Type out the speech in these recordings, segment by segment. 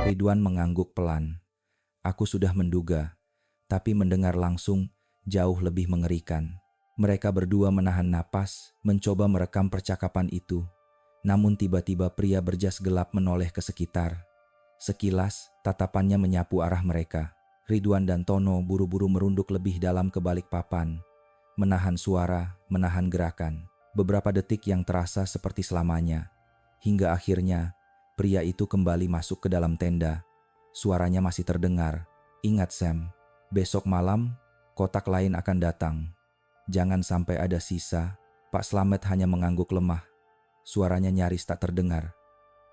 Ridwan mengangguk pelan. Aku sudah menduga, tapi mendengar langsung jauh lebih mengerikan. Mereka berdua menahan napas, mencoba merekam percakapan itu. Namun tiba-tiba pria berjas gelap menoleh ke sekitar. Sekilas, tatapannya menyapu arah mereka. Ridwan dan Tono buru-buru merunduk lebih dalam ke balik papan. Menahan suara, menahan gerakan. Beberapa detik yang terasa seperti selamanya. Hingga akhirnya, pria itu kembali masuk ke dalam tenda. Suaranya masih terdengar. Ingat Sam, besok malam, kotak lain akan datang. Jangan sampai ada sisa. Pak Slamet hanya mengangguk lemah. Suaranya nyaris tak terdengar.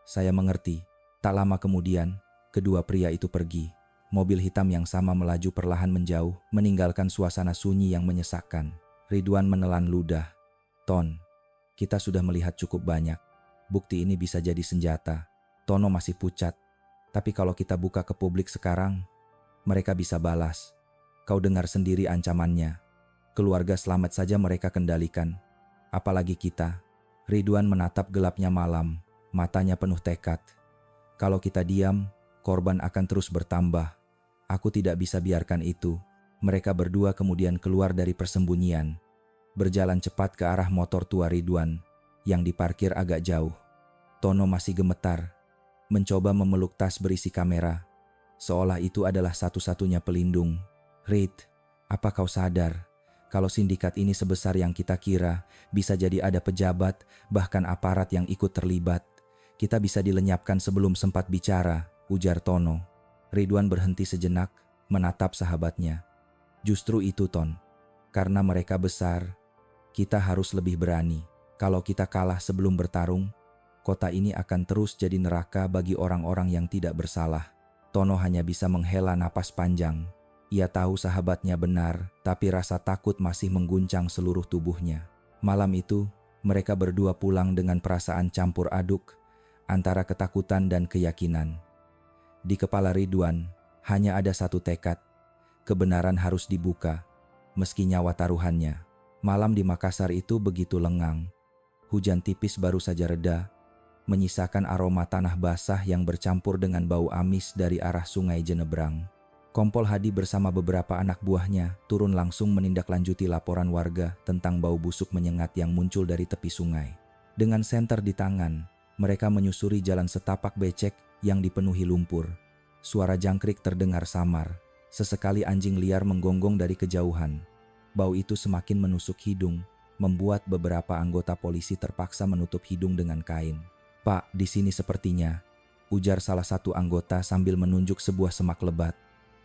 Saya mengerti. Tak lama kemudian, kedua pria itu pergi. Mobil hitam yang sama melaju perlahan menjauh, meninggalkan suasana sunyi yang menyesakkan. Ridwan menelan ludah. Ton, kita sudah melihat cukup banyak. Bukti ini bisa jadi senjata. Tono masih pucat. Tapi kalau kita buka ke publik sekarang, mereka bisa balas. Kau dengar sendiri ancamannya. Keluarga selamat saja mereka kendalikan. Apalagi kita. Ridwan menatap gelapnya malam. Matanya penuh tekad. Kalau kita diam, korban akan terus bertambah. Aku tidak bisa biarkan itu. Mereka berdua kemudian keluar dari persembunyian. Berjalan cepat ke arah motor tua Ridwan, yang diparkir agak jauh. Tono masih gemetar. Mencoba memeluk tas berisi kamera. Seolah itu adalah satu-satunya pelindung. Rid, apa kau sadar? Kalau sindikat ini sebesar yang kita kira, bisa jadi ada pejabat, bahkan aparat yang ikut terlibat. Kita bisa dilenyapkan sebelum sempat bicara, ujar Tono. Ridwan berhenti sejenak, menatap sahabatnya. Justru itu Ton, karena mereka besar, kita harus lebih berani. Kalau kita kalah sebelum bertarung, kota ini akan terus jadi neraka bagi orang-orang yang tidak bersalah. Tono hanya bisa menghela napas panjang. Ia tahu sahabatnya benar, tapi rasa takut masih mengguncang seluruh tubuhnya. Malam itu, mereka berdua pulang dengan perasaan campur aduk antara ketakutan dan keyakinan. Di kepala Ridwan, hanya ada satu tekad. Kebenaran harus dibuka, meski nyawa taruhannya. Malam di Makassar itu begitu lengang. Hujan tipis baru saja reda, menyisakan aroma tanah basah yang bercampur dengan bau amis dari arah sungai Jenebrang. Kompol Hadi bersama beberapa anak buahnya turun langsung menindaklanjuti laporan warga tentang bau busuk menyengat yang muncul dari tepi sungai. Dengan senter di tangan, mereka menyusuri jalan setapak becek yang dipenuhi lumpur. Suara jangkrik terdengar samar. Sesekali anjing liar menggonggong dari kejauhan. Bau itu semakin menusuk hidung, membuat beberapa anggota polisi terpaksa menutup hidung dengan kain. Pak, di sini sepertinya, ujar salah satu anggota sambil menunjuk sebuah semak lebat.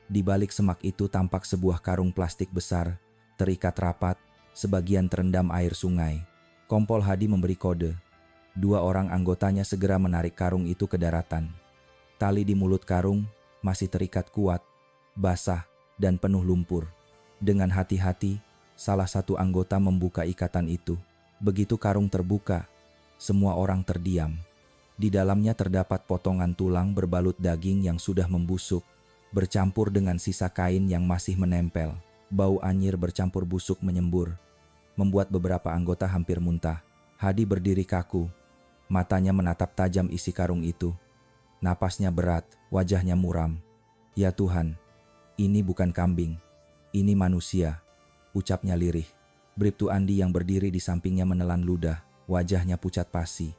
Di balik semak itu tampak sebuah karung plastik besar, terikat rapat, sebagian terendam air sungai. Kompol Hadi memberi kode. Dua orang anggotanya segera menarik karung itu ke daratan. Tali di mulut karung masih terikat kuat, basah, dan penuh lumpur. Dengan hati-hati, salah satu anggota membuka ikatan itu. Begitu karung terbuka, semua orang terdiam. Di dalamnya terdapat potongan tulang berbalut daging yang sudah membusuk, bercampur dengan sisa kain yang masih menempel. Bau anyir bercampur busuk menyembur, membuat beberapa anggota hampir muntah. Hadi berdiri kaku, matanya menatap tajam isi karung itu. Napasnya berat, wajahnya muram. Ya Tuhan, ini bukan kambing, ini manusia, ucapnya lirih. Bribtu Andi yang berdiri di sampingnya menelan ludah, wajahnya pucat pasi.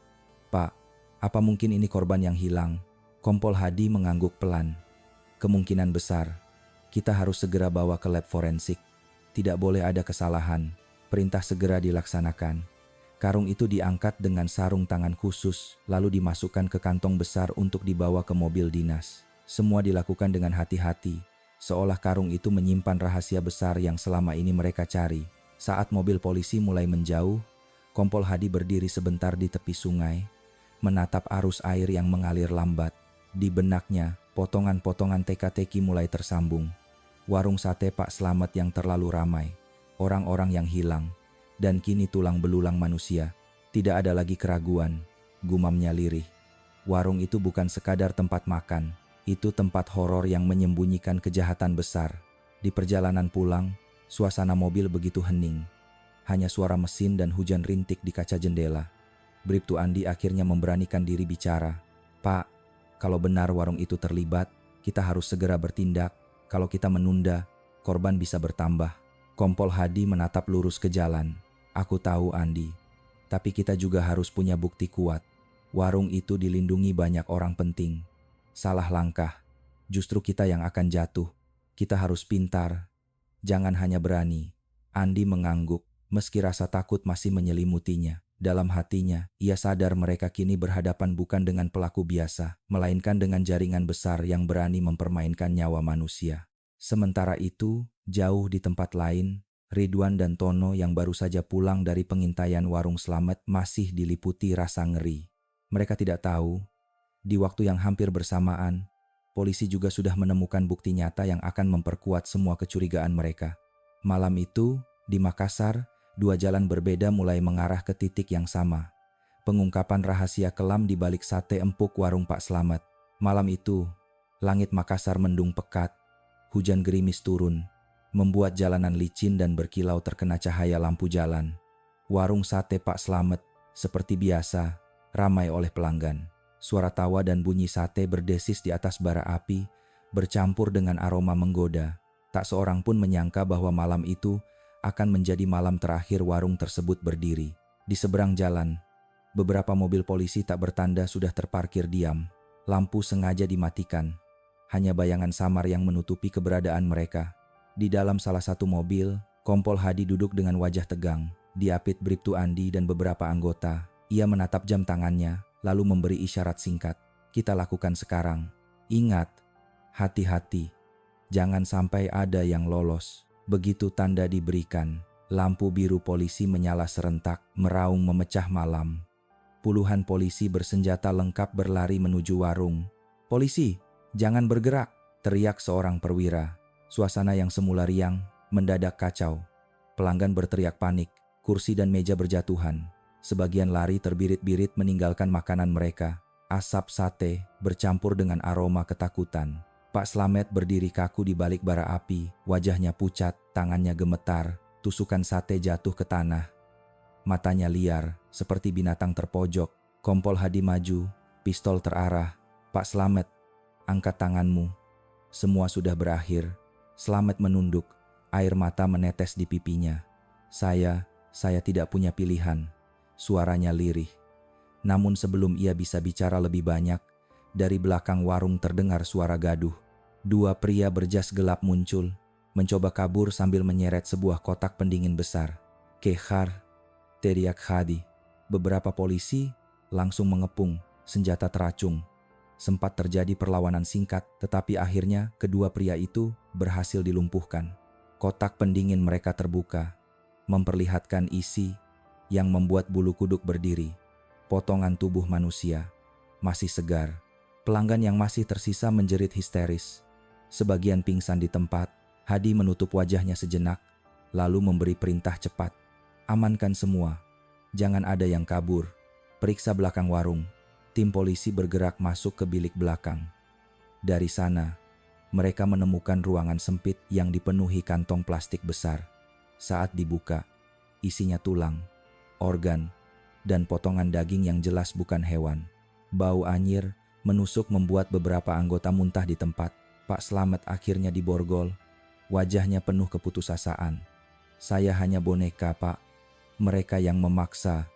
Pak, apa mungkin ini korban yang hilang? Kompol Hadi mengangguk pelan. Kemungkinan besar. Kita harus segera bawa ke lab forensik. Tidak boleh ada kesalahan. Perintah segera dilaksanakan. Karung itu diangkat dengan sarung tangan khusus, lalu dimasukkan ke kantong besar untuk dibawa ke mobil dinas. Semua dilakukan dengan hati-hati, seolah karung itu menyimpan rahasia besar yang selama ini mereka cari. Saat mobil polisi mulai menjauh, Kompol Hadi berdiri sebentar di tepi sungai, menatap arus air yang mengalir lambat. Di benaknya, potongan-potongan teka-teki mulai tersambung. Warung sate Pak Slamet yang terlalu ramai, orang-orang yang hilang, dan kini tulang belulang manusia. Tidak ada lagi keraguan, gumamnya lirih. Warung itu bukan sekadar tempat makan, itu tempat horor yang menyembunyikan kejahatan besar. Di perjalanan pulang, suasana mobil begitu hening. Hanya suara mesin dan hujan rintik di kaca jendela. Bribtu Andi akhirnya memberanikan diri bicara. Pak, Kalau benar warung itu terlibat, kita harus segera bertindak. Kalau kita menunda, korban bisa bertambah. Kompol Hadi menatap lurus ke jalan. Aku tahu, Andi. Tapi kita juga harus punya bukti kuat. Warung itu dilindungi banyak orang penting. Salah langkah, justru kita yang akan jatuh. Kita harus pintar. Jangan hanya berani. Andi mengangguk, meski rasa takut masih menyelimutinya. Dalam hatinya, ia sadar mereka kini berhadapan bukan dengan pelaku biasa, melainkan dengan jaringan besar yang berani mempermainkan nyawa manusia. Sementara itu, jauh di tempat lain, Ridwan dan Tono yang baru saja pulang dari pengintaian warung Slamet masih diliputi rasa ngeri. Mereka tidak tahu, di waktu yang hampir bersamaan, polisi juga sudah menemukan bukti nyata yang akan memperkuat semua kecurigaan mereka. Malam itu, di Makassar, dua jalan berbeda mulai mengarah ke titik yang sama. Pengungkapan rahasia kelam di balik sate empuk warung Pak Slamet. Malam itu, langit Makassar mendung pekat. Hujan gerimis turun, membuat jalanan licin dan berkilau terkena cahaya lampu jalan. Warung sate Pak Slamet, seperti biasa, ramai oleh pelanggan. Suara tawa dan bunyi sate berdesis di atas bara api, bercampur dengan aroma menggoda. Tak seorang pun menyangka bahwa malam itu akan menjadi malam terakhir warung tersebut berdiri. Di seberang jalan, beberapa mobil polisi tak bertanda sudah terparkir diam. Lampu sengaja dimatikan. Hanya bayangan samar yang menutupi keberadaan mereka. Di dalam salah satu mobil, Kompol Hadi duduk dengan wajah tegang. Diapit Bribtu Andi dan beberapa anggota. Ia menatap jam tangannya, lalu memberi isyarat singkat. Kita lakukan sekarang. Ingat, hati-hati. Jangan sampai ada yang lolos. Begitu tanda diberikan, lampu biru polisi menyala serentak, meraung memecah malam. Puluhan polisi bersenjata lengkap berlari menuju warung. "Polisi, jangan bergerak!" teriak seorang perwira. Suasana yang semula riang, mendadak kacau. Pelanggan berteriak panik, kursi dan meja berjatuhan. Sebagian lari terbirit-birit meninggalkan makanan mereka. Asap sate bercampur dengan aroma ketakutan. Pak Slamet berdiri kaku di balik bara api, wajahnya pucat, tangannya gemetar, tusukan sate jatuh ke tanah. Matanya liar, seperti binatang terpojok. Kompol Hadi maju, pistol terarah. "Pak Slamet, angkat tanganmu." Semua sudah berakhir. Slamet menunduk, air mata menetes di pipinya. Saya tidak punya pilihan." Suaranya lirih. Namun sebelum ia bisa bicara lebih banyak, dari belakang warung terdengar suara gaduh. Dua pria berjas gelap muncul, mencoba kabur sambil menyeret sebuah kotak pendingin besar. "Kehar!" teriak Hadi. Beberapa polisi langsung mengepung, senjata teracung. Sempat terjadi perlawanan singkat, tetapi akhirnya kedua pria itu berhasil dilumpuhkan. Kotak pendingin mereka terbuka, memperlihatkan isi yang membuat bulu kuduk berdiri. Potongan tubuh manusia, masih segar. Pelanggan yang masih tersisa menjerit histeris. Sebagian pingsan di tempat. Hadi menutup wajahnya sejenak, lalu memberi perintah cepat. "Amankan semua. Jangan ada yang kabur. Periksa belakang warung." Tim polisi bergerak masuk ke bilik belakang. Dari sana, mereka menemukan ruangan sempit yang dipenuhi kantong plastik besar. Saat dibuka, isinya tulang, organ, dan potongan daging yang jelas bukan hewan. Bau anyir menusuk membuat beberapa anggota muntah di tempat. Pak Slamet akhirnya diborgol. Wajahnya penuh keputusasaan. "Saya hanya boneka, Pak. Mereka yang memaksa.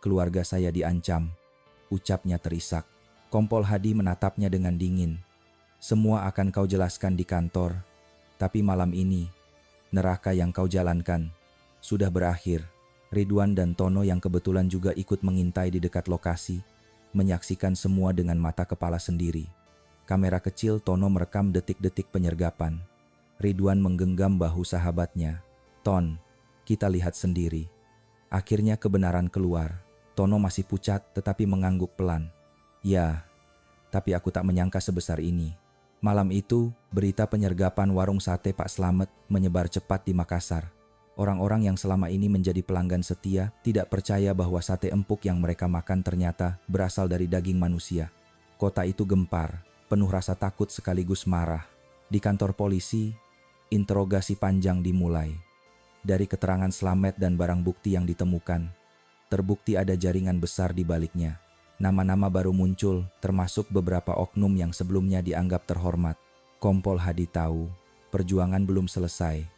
Keluarga saya diancam," ucapnya terisak. Kompol Hadi menatapnya dengan dingin. "Semua akan kau jelaskan di kantor. Tapi malam ini, neraka yang kau jalankan sudah berakhir." Ridwan dan Tono yang kebetulan juga ikut mengintai di dekat lokasi, menyaksikan semua dengan mata kepala sendiri. Kamera kecil Tono merekam detik-detik penyergapan. Ridwan menggenggam bahu sahabatnya. "Ton, kita lihat sendiri." Akhirnya kebenaran keluar. Tono masih pucat tetapi mengangguk pelan. "Ya, tapi aku tak menyangka sebesar ini." Malam itu, berita penyergapan warung sate Pak Slamet menyebar cepat di Makassar. Orang-orang yang selama ini menjadi pelanggan setia tidak percaya bahwa sate empuk yang mereka makan ternyata berasal dari daging manusia. Kota itu gempar, penuh rasa takut sekaligus marah. Di kantor polisi, interogasi panjang dimulai. Dari keterangan Slamet dan barang bukti yang ditemukan, terbukti ada jaringan besar di baliknya. Nama-nama baru muncul, termasuk beberapa oknum yang sebelumnya dianggap terhormat. Kompol Hadi tahu, perjuangan belum selesai.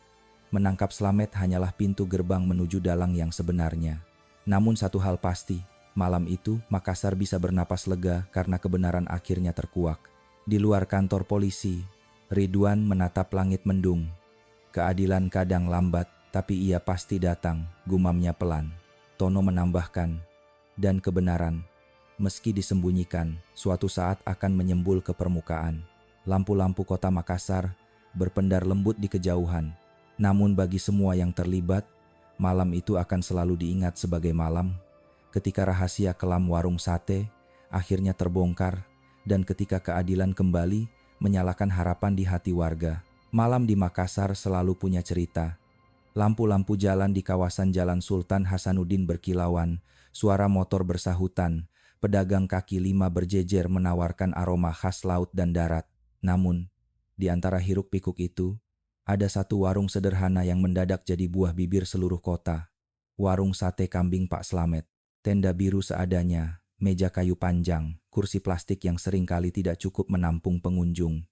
Menangkap Slamet hanyalah pintu gerbang menuju dalang yang sebenarnya. Namun satu hal pasti, malam itu Makassar bisa bernapas lega karena kebenaran akhirnya terkuak. Di luar kantor polisi, Ridwan menatap langit mendung. Keadilan kadang lambat, tapi ia pasti datang, gumamnya pelan. Tono menambahkan, dan kebenaran, meski disembunyikan, suatu saat akan menyembul ke permukaan. Lampu-lampu kota Makassar berpendar lembut di kejauhan. Namun bagi semua yang terlibat, malam itu akan selalu diingat sebagai malam ketika rahasia kelam warung sate akhirnya terbongkar dan ketika keadilan kembali menyalakan harapan di hati warga. Malam di Makassar selalu punya cerita. Lampu-lampu jalan di kawasan Jalan Sultan Hasanuddin berkilauan, suara motor bersahutan, pedagang kaki lima berjejer menawarkan aroma khas laut dan darat. Namun, di antara hiruk-pikuk itu, ada satu warung sederhana yang mendadak jadi buah bibir seluruh kota. Warung sate kambing Pak Slamet. Tenda biru seadanya, meja kayu panjang, kursi plastik yang seringkali tidak cukup menampung pengunjung.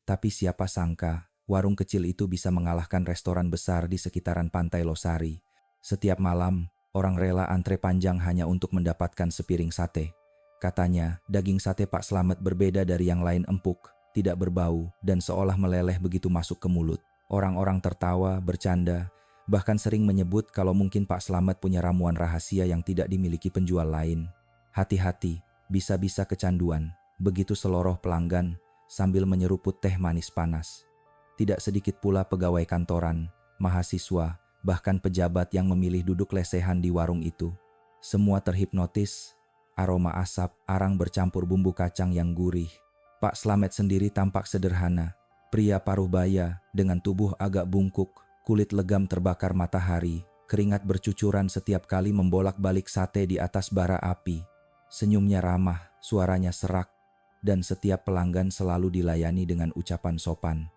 Tapi siapa sangka, warung kecil itu bisa mengalahkan restoran besar di sekitaran Pantai Losari. Setiap malam, orang rela antre panjang hanya untuk mendapatkan sepiring sate. Katanya, daging sate Pak Slamet berbeda dari yang lain, empuk, tidak berbau, dan seolah meleleh begitu masuk ke mulut. Orang-orang tertawa, bercanda, bahkan sering menyebut kalau mungkin Pak Slamet punya ramuan rahasia yang tidak dimiliki penjual lain. Hati-hati, bisa-bisa kecanduan, begitu seloroh pelanggan sambil menyeruput teh manis panas. Tidak sedikit pula pegawai kantoran, mahasiswa, bahkan pejabat yang memilih duduk lesehan di warung itu. Semua terhipnotis, aroma asap, arang bercampur bumbu kacang yang gurih. Pak Slamet sendiri tampak sederhana, pria paruh baya dengan tubuh agak bungkuk, kulit legam terbakar matahari, keringat bercucuran setiap kali membolak-balik sate di atas bara api. Senyumnya ramah, suaranya serak, dan setiap pelanggan selalu dilayani dengan ucapan sopan.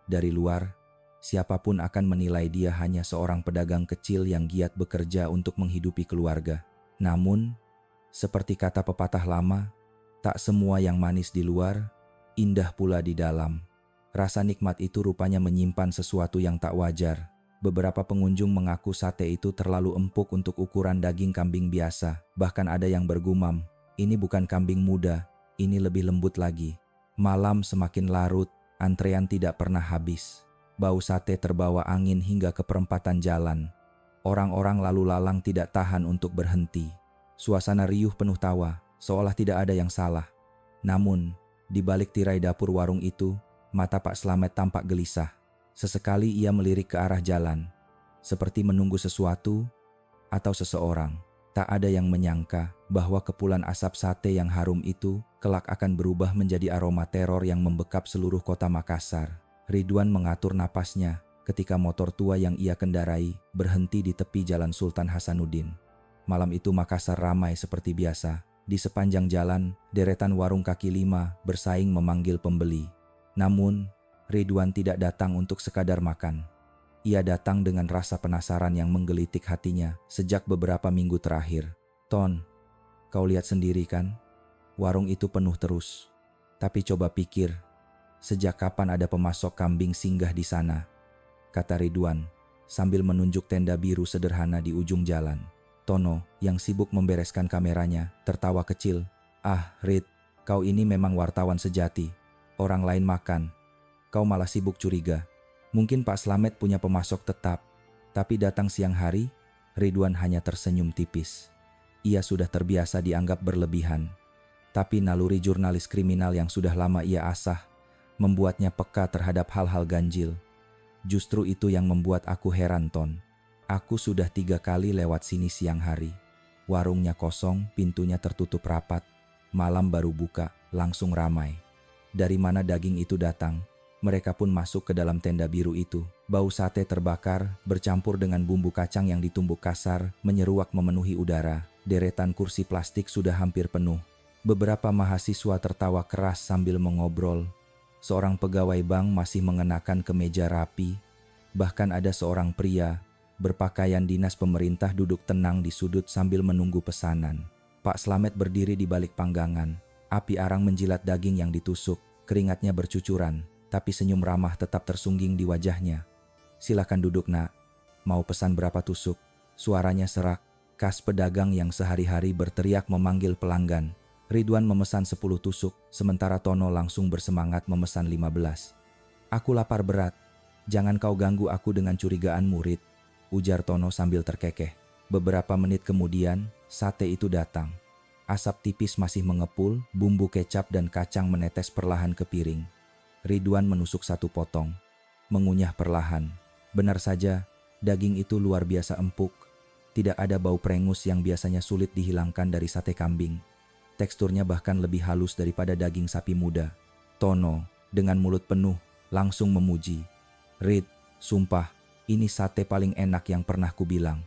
Dari luar, siapapun akan menilai dia hanya seorang pedagang kecil yang giat bekerja untuk menghidupi keluarga. Namun, seperti kata pepatah lama, tak semua yang manis di luar, indah pula di dalam. Rasa nikmat itu rupanya menyimpan sesuatu yang tak wajar. Beberapa pengunjung mengaku sate itu terlalu empuk untuk ukuran daging kambing biasa. Bahkan ada yang bergumam, ini bukan kambing muda, ini lebih lembut lagi. Malam semakin larut, antrean tidak pernah habis. Bau sate terbawa angin hingga ke perempatan jalan. Orang-orang lalu lalang tidak tahan untuk berhenti. Suasana riuh penuh tawa, seolah tidak ada yang salah. Namun, di balik tirai dapur warung itu, mata Pak Slamet tampak gelisah. Sesekali ia melirik ke arah jalan, seperti menunggu sesuatu atau seseorang. Tak ada yang menyangka bahwa kepulan asap sate yang harum itu kelak akan berubah menjadi aroma teror yang membekap seluruh kota Makassar. Ridwan mengatur napasnya ketika motor tua yang ia kendarai berhenti di tepi Jalan Sultan Hasanuddin. Malam itu Makassar ramai seperti biasa. Di sepanjang jalan, deretan warung kaki lima bersaing memanggil pembeli. Namun, Ridwan tidak datang untuk sekadar makan. Ia datang dengan rasa penasaran yang menggelitik hatinya sejak beberapa minggu terakhir. Ton, kau lihat sendiri kan? Warung itu penuh terus. Tapi coba pikir, sejak kapan ada pemasok kambing singgah di sana? Kata Ridwan, sambil menunjuk tenda biru sederhana di ujung jalan. Tono, yang sibuk membereskan kameranya, tertawa kecil. Ah, Rid, kau ini memang wartawan sejati. Orang lain makan, kau malah sibuk curiga. Mungkin Pak Slamet punya pemasok tetap, tapi datang siang hari, Ridwan hanya tersenyum tipis. Ia sudah terbiasa dianggap berlebihan, tapi naluri jurnalis kriminal yang sudah lama ia asah, membuatnya peka terhadap hal-hal ganjil. Justru itu yang membuat aku heran, Ton. Aku sudah 3 kali lewat sini siang hari. Warungnya kosong, pintunya tertutup rapat. Malam baru buka, langsung ramai. Dari mana daging itu datang? Mereka pun masuk ke dalam tenda biru itu. Bau sate terbakar, bercampur dengan bumbu kacang yang ditumbuk kasar, menyeruak memenuhi udara. Deretan kursi plastik sudah hampir penuh. Beberapa mahasiswa tertawa keras sambil mengobrol. Seorang pegawai bank masih mengenakan kemeja rapi. Bahkan ada seorang pria berpakaian dinas pemerintah duduk tenang di sudut sambil menunggu pesanan. Pak Slamet berdiri di balik panggangan. Api arang menjilat daging yang ditusuk, keringatnya bercucuran, tapi senyum ramah tetap tersungging di wajahnya. "Silakan duduk, Nak. Mau pesan berapa tusuk?" Suaranya serak, khas pedagang yang sehari-hari berteriak memanggil pelanggan. Ridwan memesan 10 tusuk, sementara Tono langsung bersemangat memesan 15. "Aku lapar berat. Jangan kau ganggu aku dengan curigaan murid," ujar Tono sambil terkekeh. Beberapa menit kemudian, sate itu datang. Asap tipis masih mengepul, bumbu kecap dan kacang menetes perlahan ke piring. Ridwan menusuk satu potong, mengunyah perlahan. Benar saja, daging itu luar biasa empuk. Tidak ada bau prengus yang biasanya sulit dihilangkan dari sate kambing. Teksturnya bahkan lebih halus daripada daging sapi muda. Tono, dengan mulut penuh, langsung memuji. "Rid, sumpah, ini sate paling enak yang pernah kubilang."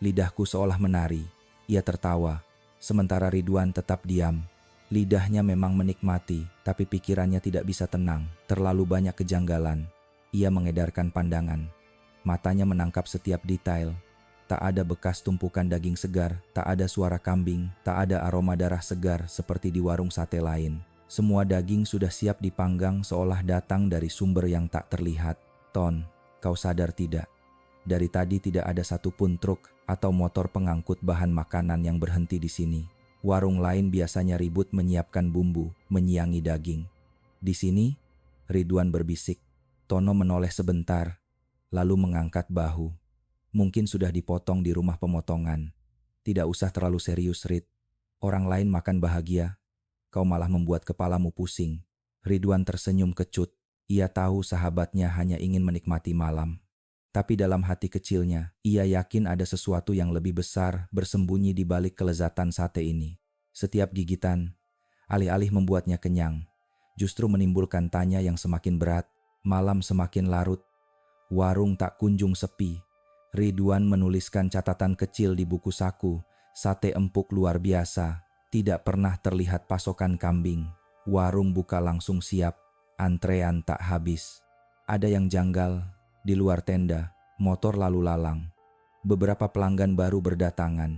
Lidahku seolah menari. Ia tertawa, sementara Ridwan tetap diam. Lidahnya memang menikmati, tapi pikirannya tidak bisa tenang. Terlalu banyak kejanggalan. Ia mengedarkan pandangan. Matanya menangkap setiap detail. Tak ada bekas tumpukan daging segar, tak ada suara kambing, tak ada aroma darah segar seperti di warung sate lain. Semua daging sudah siap dipanggang seolah datang dari sumber yang tak terlihat. "Ton, kau sadar tidak? Dari tadi tidak ada satupun truk atau motor pengangkut bahan makanan yang berhenti di sini. Warung lain biasanya ribut menyiapkan bumbu, menyiangi daging. Di sini," Ridwan berbisik. Tono menoleh sebentar, lalu mengangkat bahu. "Mungkin sudah dipotong di rumah pemotongan. Tidak usah terlalu serius, Rid. Orang lain makan bahagia, kau malah membuat kepalamu pusing." Ridwan tersenyum kecut. Ia tahu sahabatnya hanya ingin menikmati malam. Tapi dalam hati kecilnya, ia yakin ada sesuatu yang lebih besar bersembunyi di balik kelezatan sate ini. Setiap gigitan, alih-alih membuatnya kenyang, justru menimbulkan tanya yang semakin berat. Malam semakin larut, warung tak kunjung sepi. Ridwan menuliskan catatan kecil di buku saku. Sate empuk luar biasa, tidak pernah terlihat pasokan kambing. Warung buka langsung siap, antrean tak habis. Ada yang janggal. Di luar tenda, motor lalu lalang. Beberapa pelanggan baru berdatangan.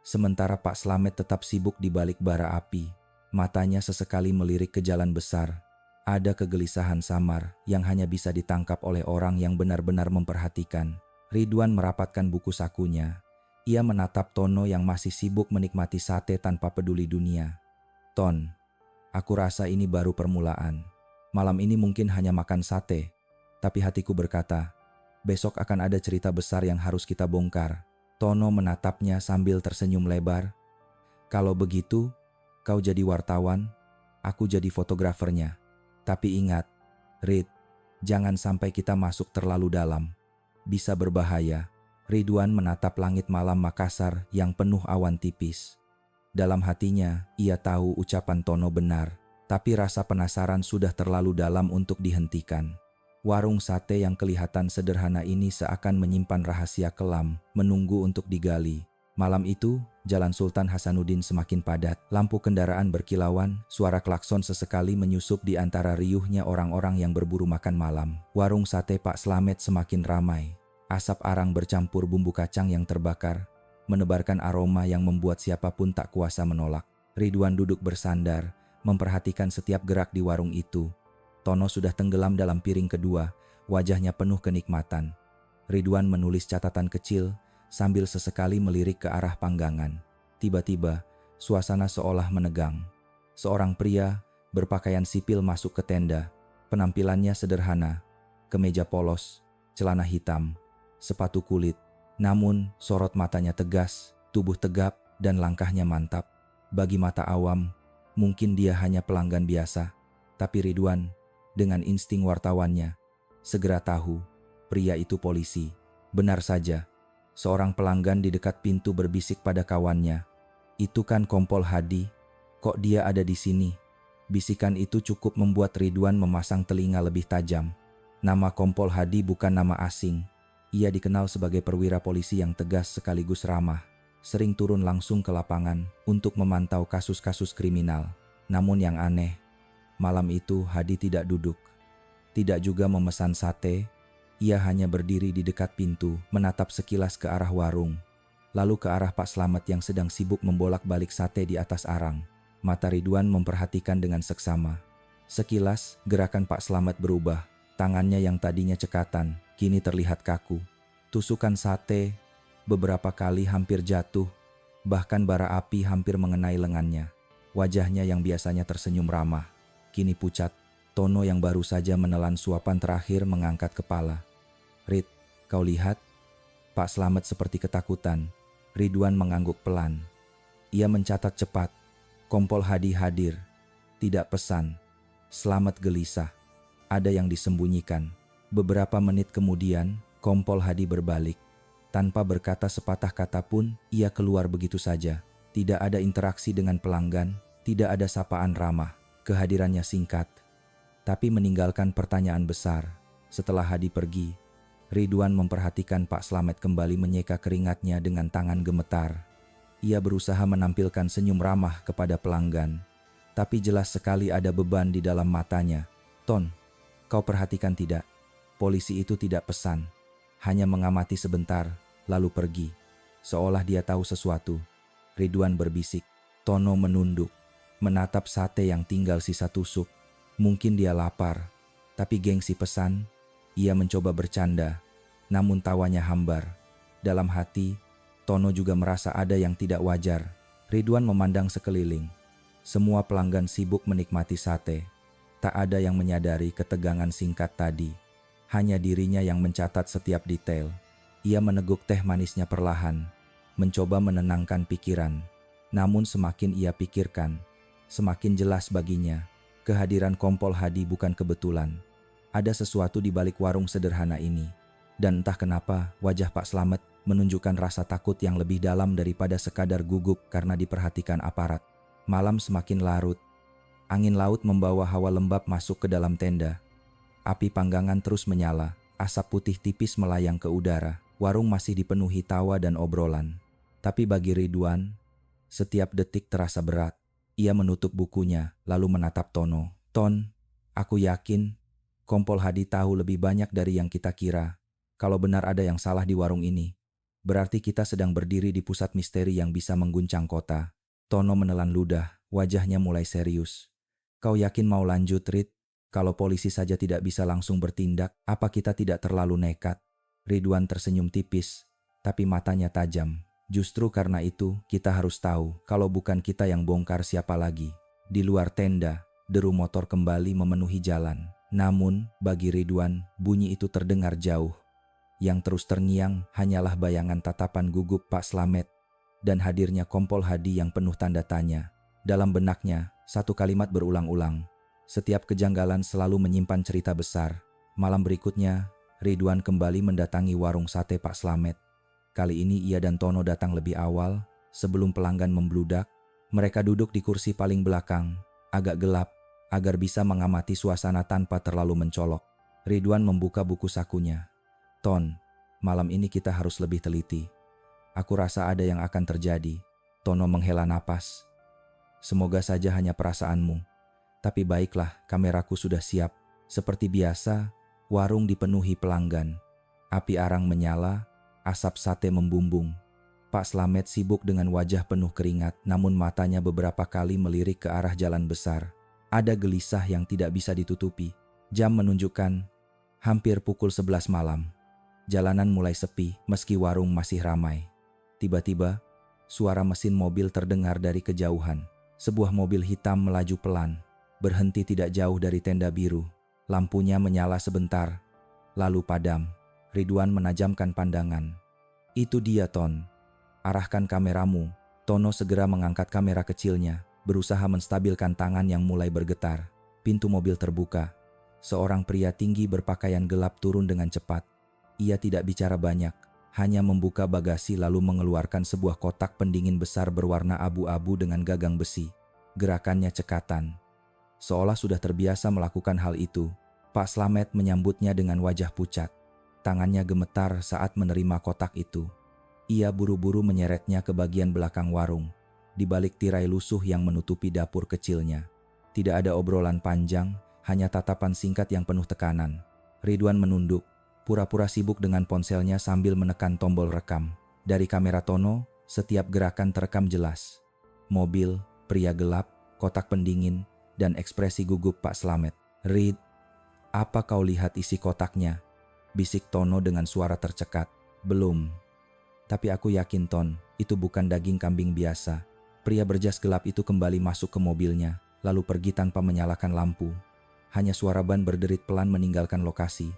Sementara Pak Slamet tetap sibuk di balik bara api. Matanya sesekali melirik ke jalan besar. Ada kegelisahan samar yang hanya bisa ditangkap oleh orang yang benar-benar memperhatikan. Ridwan merapatkan buku sakunya. Ia menatap Tono yang masih sibuk menikmati sate tanpa peduli dunia. "Ton, aku rasa ini baru permulaan. Malam ini mungkin hanya makan sate. Tapi hatiku berkata, besok akan ada cerita besar yang harus kita bongkar." Tono menatapnya sambil tersenyum lebar. "Kalau begitu, kau jadi wartawan, aku jadi fotografernya. Tapi ingat, Rid, jangan sampai kita masuk terlalu dalam. Bisa berbahaya." Ridwan menatap langit malam Makassar yang penuh awan tipis. Dalam hatinya, ia tahu ucapan Tono benar, tapi rasa penasaran sudah terlalu dalam untuk dihentikan. Warung sate yang kelihatan sederhana ini seakan menyimpan rahasia kelam, menunggu untuk digali. Malam itu, Jalan Sultan Hasanuddin semakin padat. Lampu kendaraan berkilauan, suara klakson sesekali menyusup di antara riuhnya orang-orang yang berburu makan malam. Warung sate Pak Slamet semakin ramai. Asap arang bercampur bumbu kacang yang terbakar, menebarkan aroma yang membuat siapapun tak kuasa menolak. Ridwan duduk bersandar, memperhatikan setiap gerak di warung itu. Tono sudah tenggelam dalam piring kedua, wajahnya penuh kenikmatan. Ridwan menulis catatan kecil sambil sesekali melirik ke arah panggangan. Tiba-tiba, suasana seolah menegang. Seorang pria berpakaian sipil masuk ke tenda. Penampilannya sederhana, kemeja polos, celana hitam, sepatu kulit. Namun, sorot matanya tegas, tubuh tegap, dan langkahnya mantap. Bagi mata awam, mungkin dia hanya pelanggan biasa. Tapi Ridwan, dengan insting wartawannya, segera tahu pria itu polisi. Benar saja, seorang pelanggan di dekat pintu berbisik pada kawannya, "Itu kan Kompol Hadi, kok dia ada di sini?" Bisikan itu cukup membuat Ridwan memasang telinga lebih tajam. Nama Kompol Hadi bukan nama asing. Ia dikenal sebagai perwira polisi yang tegas sekaligus ramah, sering turun langsung ke lapangan untuk memantau kasus-kasus kriminal. Namun yang aneh, malam itu Hadi tidak duduk, tidak juga memesan sate. Ia hanya berdiri di dekat pintu, menatap sekilas ke arah warung. lalu ke arah Pak Slamet yang sedang sibuk membolak-balik sate di atas arang. Mata Ridwan memperhatikan dengan seksama. Sekilas, gerakan Pak Slamet berubah. Tangannya yang tadinya cekatan, kini terlihat kaku. Tusukan sate beberapa kali hampir jatuh, bahkan bara api hampir mengenai lengannya. Wajahnya yang biasanya tersenyum ramah, kini pucat. Tono yang baru saja menelan suapan terakhir mengangkat kepala. "Rid, kau lihat?" Pak Slamet seperti ketakutan. Ridwan mengangguk pelan. Ia mencatat cepat. Kompol Hadi hadir. Tidak pesan. Slamet gelisah. Ada yang disembunyikan. Beberapa menit kemudian, Kompol Hadi berbalik. Tanpa berkata sepatah kata pun, ia keluar begitu saja. Tidak ada interaksi dengan pelanggan, tidak ada sapaan ramah. Kehadirannya singkat, tapi meninggalkan pertanyaan besar. Setelah Hadi pergi, Ridwan memperhatikan Pak Slamet kembali menyeka keringatnya dengan tangan gemetar. Ia berusaha menampilkan senyum ramah kepada pelanggan, tapi jelas sekali ada beban di dalam matanya. "Ton, kau perhatikan tidak? Polisi itu tidak pesan, hanya mengamati sebentar, lalu pergi." Seolah dia tahu sesuatu, Ridwan berbisik. Tono menunduk, menatap sate yang tinggal sisa tusuk. Mungkin dia lapar, tapi gengsi pesan. Ia mencoba bercanda, namun tawanya hambar. Dalam hati, Tono juga merasa ada yang tidak wajar. Ridwan memandang sekeliling. Semua pelanggan sibuk menikmati sate. Tak ada yang menyadari ketegangan singkat tadi. Hanya dirinya yang mencatat setiap detail. Ia meneguk teh manisnya perlahan, mencoba menenangkan pikiran. Namun semakin ia pikirkan, semakin jelas baginya. Kehadiran Kompol Hadi bukan kebetulan. Ada sesuatu di balik warung sederhana ini. Dan entah kenapa wajah Pak Slamet menunjukkan rasa takut yang lebih dalam daripada sekadar gugup karena diperhatikan aparat. Malam semakin larut. Angin laut membawa hawa lembab masuk ke dalam tenda. Api panggangan terus menyala. Asap putih tipis melayang ke udara. Warung masih dipenuhi tawa dan obrolan. Tapi bagi Ridwan, setiap detik terasa berat. Ia menutup bukunya, lalu menatap Tono. "Ton, aku yakin Kompol Hadi tahu lebih banyak dari yang kita kira. Kalau benar ada yang salah di warung ini, berarti kita sedang berdiri di pusat misteri yang bisa mengguncang kota." Tono menelan ludah, wajahnya mulai serius. "Kau yakin mau lanjut, Rid? Kalau polisi saja tidak bisa langsung bertindak, apa kita tidak terlalu nekat?" Ridwan tersenyum tipis, tapi matanya tajam. "Justru karena itu, kita harus tahu, kalau bukan kita yang bongkar siapa lagi." Di luar tenda, deru motor kembali memenuhi jalan. Namun, bagi Ridwan, bunyi itu terdengar jauh. Yang terus terngiang hanyalah bayangan tatapan gugup Pak Slamet dan hadirnya Kompol Hadi yang penuh tanda tanya. Dalam benaknya, satu kalimat berulang-ulang. Setiap kejanggalan selalu menyimpan cerita besar. Malam berikutnya, Ridwan kembali mendatangi warung sate Pak Slamet. Kali ini ia dan Tono datang lebih awal, sebelum pelanggan membludak. Mereka duduk di kursi paling belakang, agak gelap, agar bisa mengamati suasana tanpa terlalu mencolok. Ridwan membuka buku sakunya. "Ton, malam ini kita harus lebih teliti. Aku rasa ada yang akan terjadi." Tono menghela napas. "Semoga saja hanya perasaanmu. Tapi baiklah, kameraku sudah siap." Seperti biasa, warung dipenuhi pelanggan. Api arang menyala, asap sate membumbung. Pak Slamet sibuk dengan wajah penuh keringat, namun matanya beberapa kali melirik ke arah jalan besar. Ada gelisah yang tidak bisa ditutupi. Jam menunjukkan hampir pukul 11 malam. Jalanan mulai sepi, meski warung masih ramai. Tiba-tiba, suara mesin mobil terdengar dari kejauhan. Sebuah mobil hitam melaju pelan, berhenti tidak jauh dari tenda biru. Lampunya menyala sebentar, lalu padam. Ridwan menajamkan pandangan. "Itu dia, Ton. Arahkan kameramu." Tono segera mengangkat kamera kecilnya, berusaha menstabilkan tangan yang mulai bergetar. Pintu mobil terbuka. Seorang pria tinggi berpakaian gelap turun dengan cepat. Ia tidak bicara banyak, hanya membuka bagasi lalu mengeluarkan sebuah kotak pendingin besar berwarna abu-abu dengan gagang besi. Gerakannya cekatan. Seolah sudah terbiasa melakukan hal itu, Pak Slamet menyambutnya dengan wajah pucat. Tangannya gemetar saat menerima kotak itu. Ia buru-buru menyeretnya ke bagian belakang warung, di balik tirai lusuh yang menutupi dapur kecilnya. Tidak ada obrolan panjang, hanya tatapan singkat yang penuh tekanan. Ridwan menunduk, pura-pura sibuk dengan ponselnya sambil menekan tombol rekam. Dari kamera Tono, setiap gerakan terekam jelas. Mobil, pria gelap, kotak pendingin, dan ekspresi gugup Pak Slamet. "Reed, apa kau lihat isi kotaknya?" bisik Tono dengan suara tercekat. "Belum. Tapi aku yakin, Ton, itu bukan daging kambing biasa." Pria berjas gelap itu kembali masuk ke mobilnya, lalu pergi tanpa menyalakan lampu. Hanya suara ban berderit pelan meninggalkan lokasi.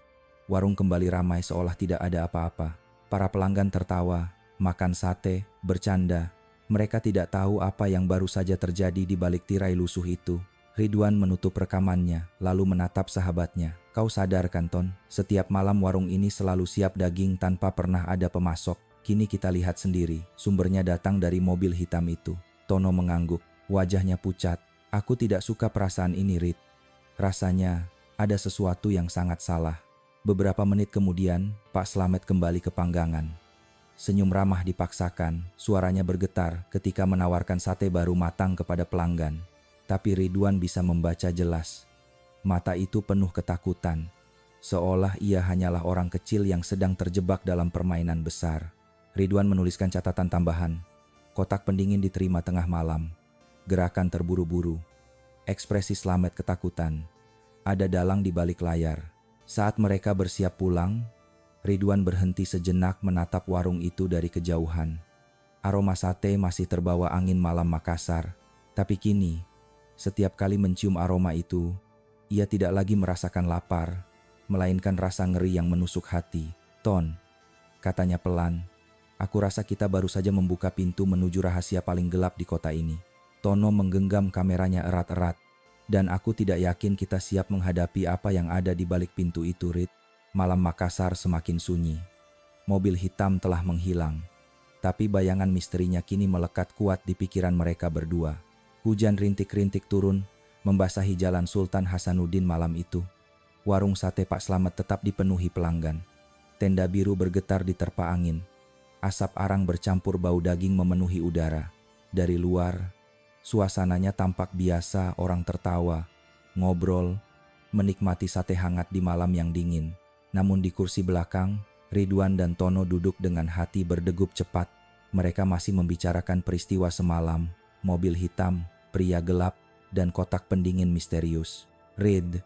Warung kembali ramai seolah tidak ada apa-apa. Para pelanggan tertawa, makan sate, bercanda. Mereka tidak tahu apa yang baru saja terjadi di balik tirai lusuh itu. Ridwan menutup rekamannya, lalu menatap sahabatnya. "Kau sadar kan, Ton? Setiap malam warung ini selalu siap daging tanpa pernah ada pemasok. Kini kita lihat sendiri, sumbernya datang dari mobil hitam itu." Tono mengangguk, wajahnya pucat. "Aku tidak suka perasaan ini, Rid. Rasanya ada sesuatu yang sangat salah." Beberapa menit kemudian, Pak Slamet kembali ke panggangan. Senyum ramah dipaksakan, suaranya bergetar ketika menawarkan sate baru matang kepada pelanggan. Tapi Ridwan bisa membaca jelas. Mata itu penuh ketakutan, seolah ia hanyalah orang kecil yang sedang terjebak dalam permainan besar. Ridwan menuliskan catatan tambahan. Kotak pendingin diterima tengah malam. Gerakan terburu-buru. Ekspresi Slamet ketakutan. Ada dalang di balik layar. Saat mereka bersiap pulang, Ridwan berhenti sejenak menatap warung itu dari kejauhan. Aroma sate masih terbawa angin malam Makassar. Tapi kini, setiap kali mencium aroma itu, ia tidak lagi merasakan lapar, melainkan rasa ngeri yang menusuk hati. "Ton," katanya pelan, "aku rasa kita baru saja membuka pintu menuju rahasia paling gelap di kota ini." Tono menggenggam kameranya erat-erat. "Dan aku tidak yakin kita siap menghadapi apa yang ada di balik pintu itu, Rit." Malam Makassar semakin sunyi. Mobil hitam telah menghilang. Tapi bayangan misterinya kini melekat kuat di pikiran mereka berdua. Hujan rintik-rintik turun, membasahi jalan Sultan Hasanuddin malam itu. Warung sate Pak Slamet tetap dipenuhi pelanggan. Tenda biru bergetar diterpa angin. Asap arang bercampur bau daging memenuhi udara. Dari luar, suasananya tampak biasa, orang tertawa, ngobrol, menikmati sate hangat di malam yang dingin. Namun di kursi belakang, Ridwan dan Tono duduk dengan hati berdegup cepat. Mereka masih membicarakan peristiwa semalam, mobil hitam, pria gelap, dan kotak pendingin misterius. "Rid,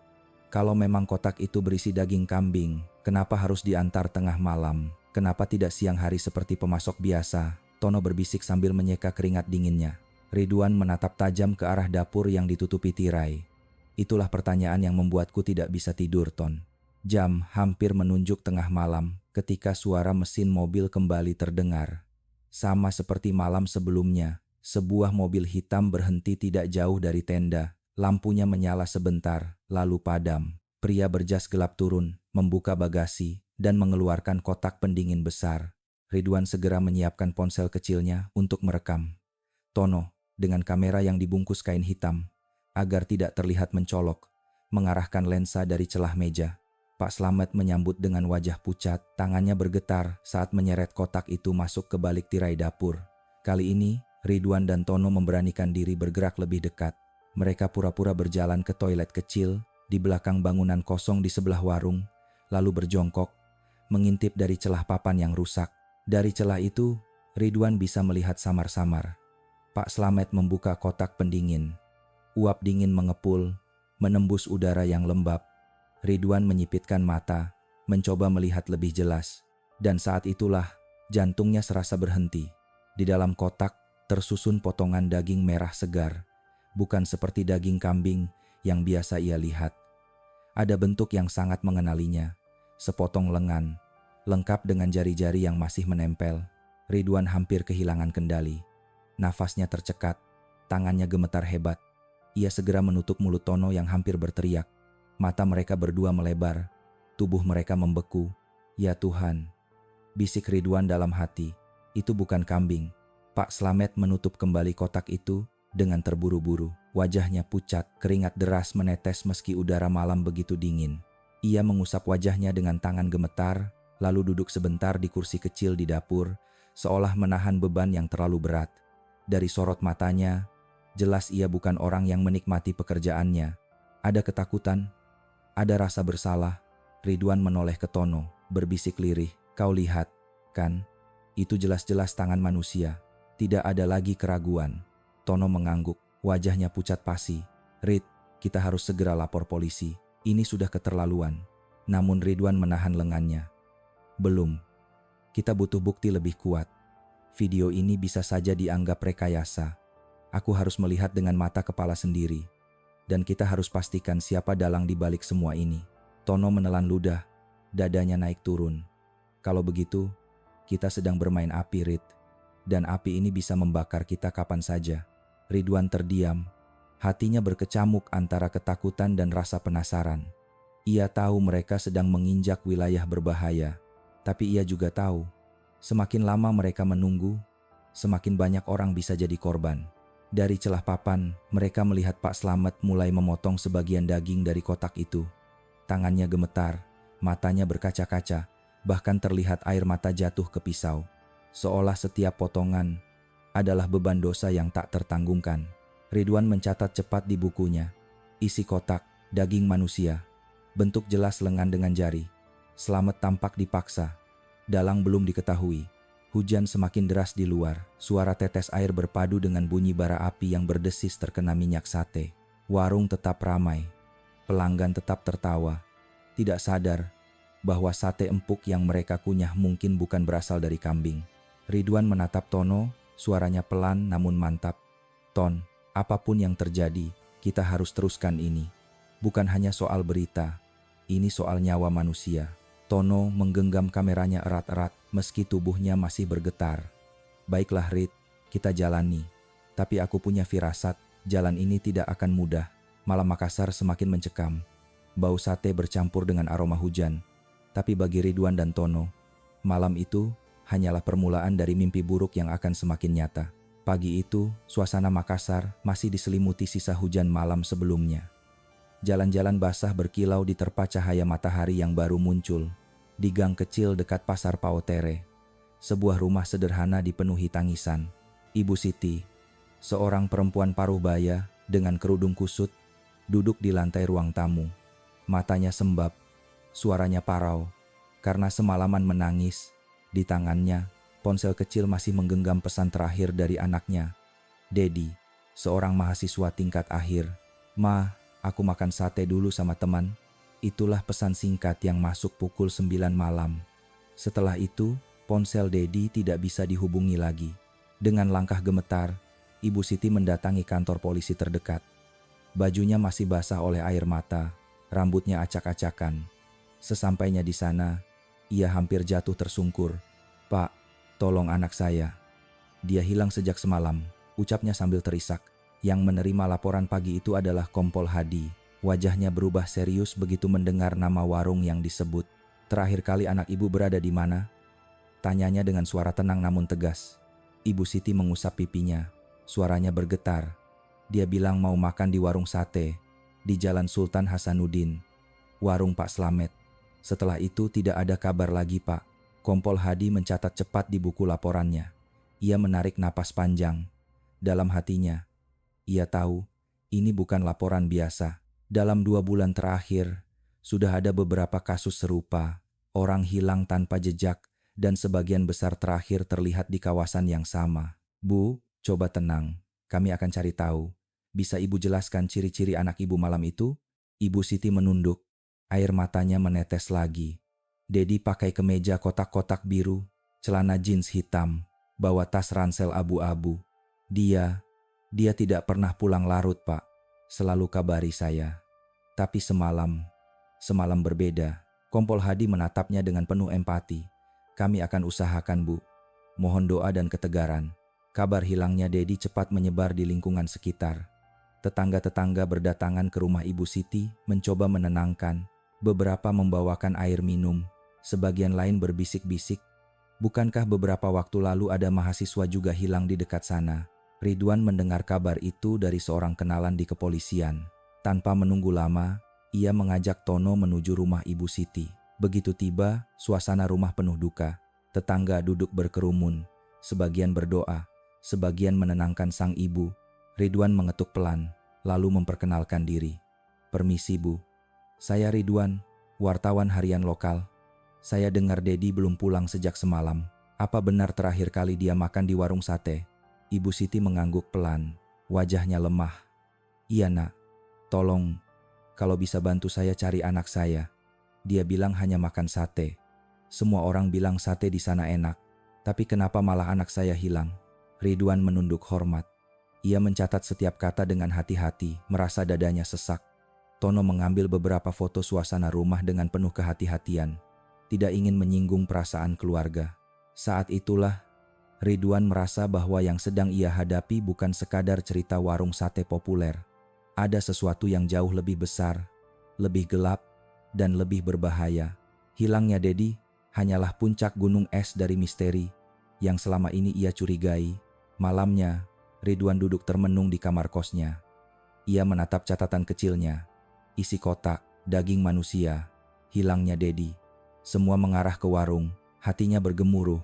kalau memang kotak itu berisi daging kambing, kenapa harus diantar tengah malam? Kenapa tidak siang hari seperti pemasok biasa?" Tono berbisik sambil menyeka keringat dinginnya. Ridwan menatap tajam ke arah dapur yang ditutupi tirai. "Itulah pertanyaan yang membuatku tidak bisa tidur, Ton." Jam hampir menunjuk tengah malam ketika suara mesin mobil kembali terdengar. Sama seperti malam sebelumnya, sebuah mobil hitam berhenti tidak jauh dari tenda. Lampunya menyala sebentar, lalu padam. Pria berjas gelap turun, membuka bagasi, dan mengeluarkan kotak pendingin besar. Ridwan segera menyiapkan ponsel kecilnya untuk merekam. Tono, dengan kamera yang dibungkus kain hitam, agar tidak terlihat mencolok, mengarahkan lensa dari celah meja. Pak Slamet menyambut dengan wajah pucat, tangannya bergetar saat menyeret kotak itu masuk ke balik tirai dapur. Kali ini, Ridwan dan Tono memberanikan diri bergerak lebih dekat. Mereka pura-pura berjalan ke toilet kecil di belakang bangunan kosong di sebelah warung, lalu berjongkok, mengintip dari celah papan yang rusak. Dari celah itu, Ridwan bisa melihat samar-samar. Pak Slamet membuka kotak pendingin. Uap dingin mengepul, menembus udara yang lembab. Ridwan menyipitkan mata, mencoba melihat lebih jelas. Dan saat itulah, jantungnya serasa berhenti. Di dalam kotak, tersusun potongan daging merah segar. Bukan seperti daging kambing yang biasa ia lihat. Ada bentuk yang sangat mengenalinya. Sepotong lengan, lengkap dengan jari-jari yang masih menempel. Ridwan hampir kehilangan kendali. Nafasnya tercekat, tangannya gemetar hebat. Ia segera menutup mulut Tono yang hampir berteriak. Mata mereka berdua melebar, tubuh mereka membeku. "Ya Tuhan," bisik Ridwan dalam hati, "itu bukan kambing." Pak Slamet menutup kembali kotak itu dengan terburu-buru. Wajahnya pucat, keringat deras menetes meski udara malam begitu dingin. Ia mengusap wajahnya dengan tangan gemetar, lalu duduk sebentar di kursi kecil di dapur, seolah menahan beban yang terlalu berat. Dari sorot matanya, jelas ia bukan orang yang menikmati pekerjaannya. Ada ketakutan, ada rasa bersalah. Ridwan menoleh ke Tono, berbisik lirih, "Kau lihat, kan? Itu jelas-jelas tangan manusia. Tidak ada lagi keraguan. Tono mengangguk, wajahnya pucat pasi. Rit, kita harus segera lapor polisi. Ini sudah keterlaluan. Namun Ridwan menahan lengannya. Belum. Kita butuh bukti lebih kuat. Video ini bisa saja dianggap rekayasa. Aku harus melihat dengan mata kepala sendiri. Dan kita harus pastikan siapa dalang di balik semua ini. Tono menelan ludah. Dadanya naik turun. Kalau begitu, kita sedang bermain api, Rit. Dan api ini bisa membakar kita kapan saja. Ridwan terdiam. Hatinya berkecamuk antara ketakutan dan rasa penasaran. Ia tahu mereka sedang menginjak wilayah berbahaya. Tapi ia juga tahu, semakin lama mereka menunggu, semakin banyak orang bisa jadi korban. Dari celah papan, mereka melihat Pak Slamet mulai memotong sebagian daging dari kotak itu. Tangannya gemetar, matanya berkaca-kaca, bahkan terlihat air mata jatuh ke pisau. Seolah setiap potongan adalah beban dosa yang tak tertanggungkan. Ridwan mencatat cepat di bukunya. Isi kotak, daging manusia. Bentuk jelas lengan dengan jari. Slamet tampak dipaksa. Dalang belum diketahui. Hujan semakin deras di luar. Suara tetes air berpadu dengan bunyi bara api yang berdesis terkena minyak sate. Warung tetap ramai. Pelanggan tetap tertawa. Tidak sadar bahwa sate empuk yang mereka kunyah mungkin bukan berasal dari kambing. Ridwan menatap Tono, suaranya pelan namun mantap. Ton, apapun yang terjadi, kita harus teruskan ini. Bukan hanya soal berita, ini soal nyawa manusia. Tono menggenggam kameranya erat-erat meski tubuhnya masih bergetar. Baiklah Rid, kita jalani. Tapi aku punya firasat, jalan ini tidak akan mudah. Malam Makassar semakin mencekam. Bau sate bercampur dengan aroma hujan. Tapi bagi Ridwan dan Tono, malam itu hanyalah permulaan dari mimpi buruk yang akan semakin nyata. Pagi itu, suasana Makassar masih diselimuti sisa hujan malam sebelumnya. Jalan-jalan basah berkilau diterpa cahaya matahari yang baru muncul. Di gang kecil dekat Pasar Paotere, sebuah rumah sederhana dipenuhi tangisan. Ibu Siti, seorang perempuan paruh baya dengan kerudung kusut, duduk di lantai ruang tamu. Matanya sembab, suaranya parau, karena semalaman menangis. Di tangannya, ponsel kecil masih menggenggam pesan terakhir dari anaknya. Dedi, seorang mahasiswa tingkat akhir. Ma, aku makan sate dulu sama teman. Itulah pesan singkat yang masuk pukul 9 malam. Setelah itu, ponsel Dedi tidak bisa dihubungi lagi. Dengan langkah gemetar, Ibu Siti mendatangi kantor polisi terdekat. Bajunya masih basah oleh air mata, rambutnya acak-acakan. Sesampainya di sana, ia hampir jatuh tersungkur. Pak, tolong anak saya. Dia hilang sejak semalam, ucapnya sambil terisak. Yang menerima laporan pagi itu adalah Kompol Hadi. Wajahnya berubah serius begitu mendengar nama warung yang disebut. Terakhir kali anak ibu berada di mana? Tanyanya dengan suara tenang namun tegas. Ibu Siti mengusap pipinya. Suaranya bergetar. Dia bilang mau makan di warung sate, di Jalan Sultan Hasanuddin. Warung Pak Slamet. Setelah itu tidak ada kabar lagi, Pak. Kompol Hadi mencatat cepat di buku laporannya. Ia menarik napas panjang. Dalam hatinya, ia tahu ini bukan laporan biasa. Dalam 2 bulan terakhir, sudah ada beberapa kasus serupa. Orang hilang tanpa jejak dan sebagian besar terakhir terlihat di kawasan yang sama. Bu, coba tenang. Kami akan cari tahu. Bisa ibu jelaskan ciri-ciri anak ibu malam itu? Ibu Siti menunduk. Air matanya menetes lagi. Dedi pakai kemeja kotak-kotak biru, celana jeans hitam, bawa tas ransel abu-abu. Dia tidak pernah pulang larut, Pak. Selalu kabari saya. Tapi semalam berbeda. Kompol Hadi menatapnya dengan penuh empati. Kami akan usahakan, Bu. Mohon doa dan ketegaran. Kabar hilangnya Dedi cepat menyebar di lingkungan sekitar. Tetangga-tetangga berdatangan ke rumah Ibu Siti mencoba menenangkan. Beberapa membawakan air minum. Sebagian lain berbisik-bisik. Bukankah beberapa waktu lalu ada mahasiswa juga hilang di dekat sana? Ridwan mendengar kabar itu dari seorang kenalan di kepolisian. Tanpa menunggu lama, ia mengajak Tono menuju rumah Ibu Siti. Begitu tiba, suasana rumah penuh duka. Tetangga duduk berkerumun. Sebagian berdoa, sebagian menenangkan sang ibu. Ridwan mengetuk pelan, lalu memperkenalkan diri. Permisi, Bu. Saya Ridwan, wartawan harian lokal. Saya dengar Dedi belum pulang sejak semalam. Apa benar terakhir kali dia makan di warung sate? Ibu Siti mengangguk pelan, wajahnya lemah. Iya nak, tolong, kalau bisa bantu saya cari anak saya. Dia bilang hanya makan sate. Semua orang bilang sate di sana enak, tapi kenapa malah anak saya hilang? Ridwan menunduk hormat. Ia mencatat setiap kata dengan hati-hati, merasa dadanya sesak. Tono mengambil beberapa foto suasana rumah dengan penuh kehati-hatian. Tidak ingin menyinggung perasaan keluarga. Saat itulah, Ridwan merasa bahwa yang sedang ia hadapi bukan sekadar cerita warung sate populer. Ada sesuatu yang jauh lebih besar, lebih gelap, dan lebih berbahaya. Hilangnya Dedi hanyalah puncak gunung es dari misteri yang selama ini ia curigai. Malamnya, Ridwan duduk termenung di kamar kosnya. Ia menatap catatan kecilnya. Isi kotak, daging manusia, hilangnya Dedi. Semua mengarah ke warung, hatinya bergemuruh.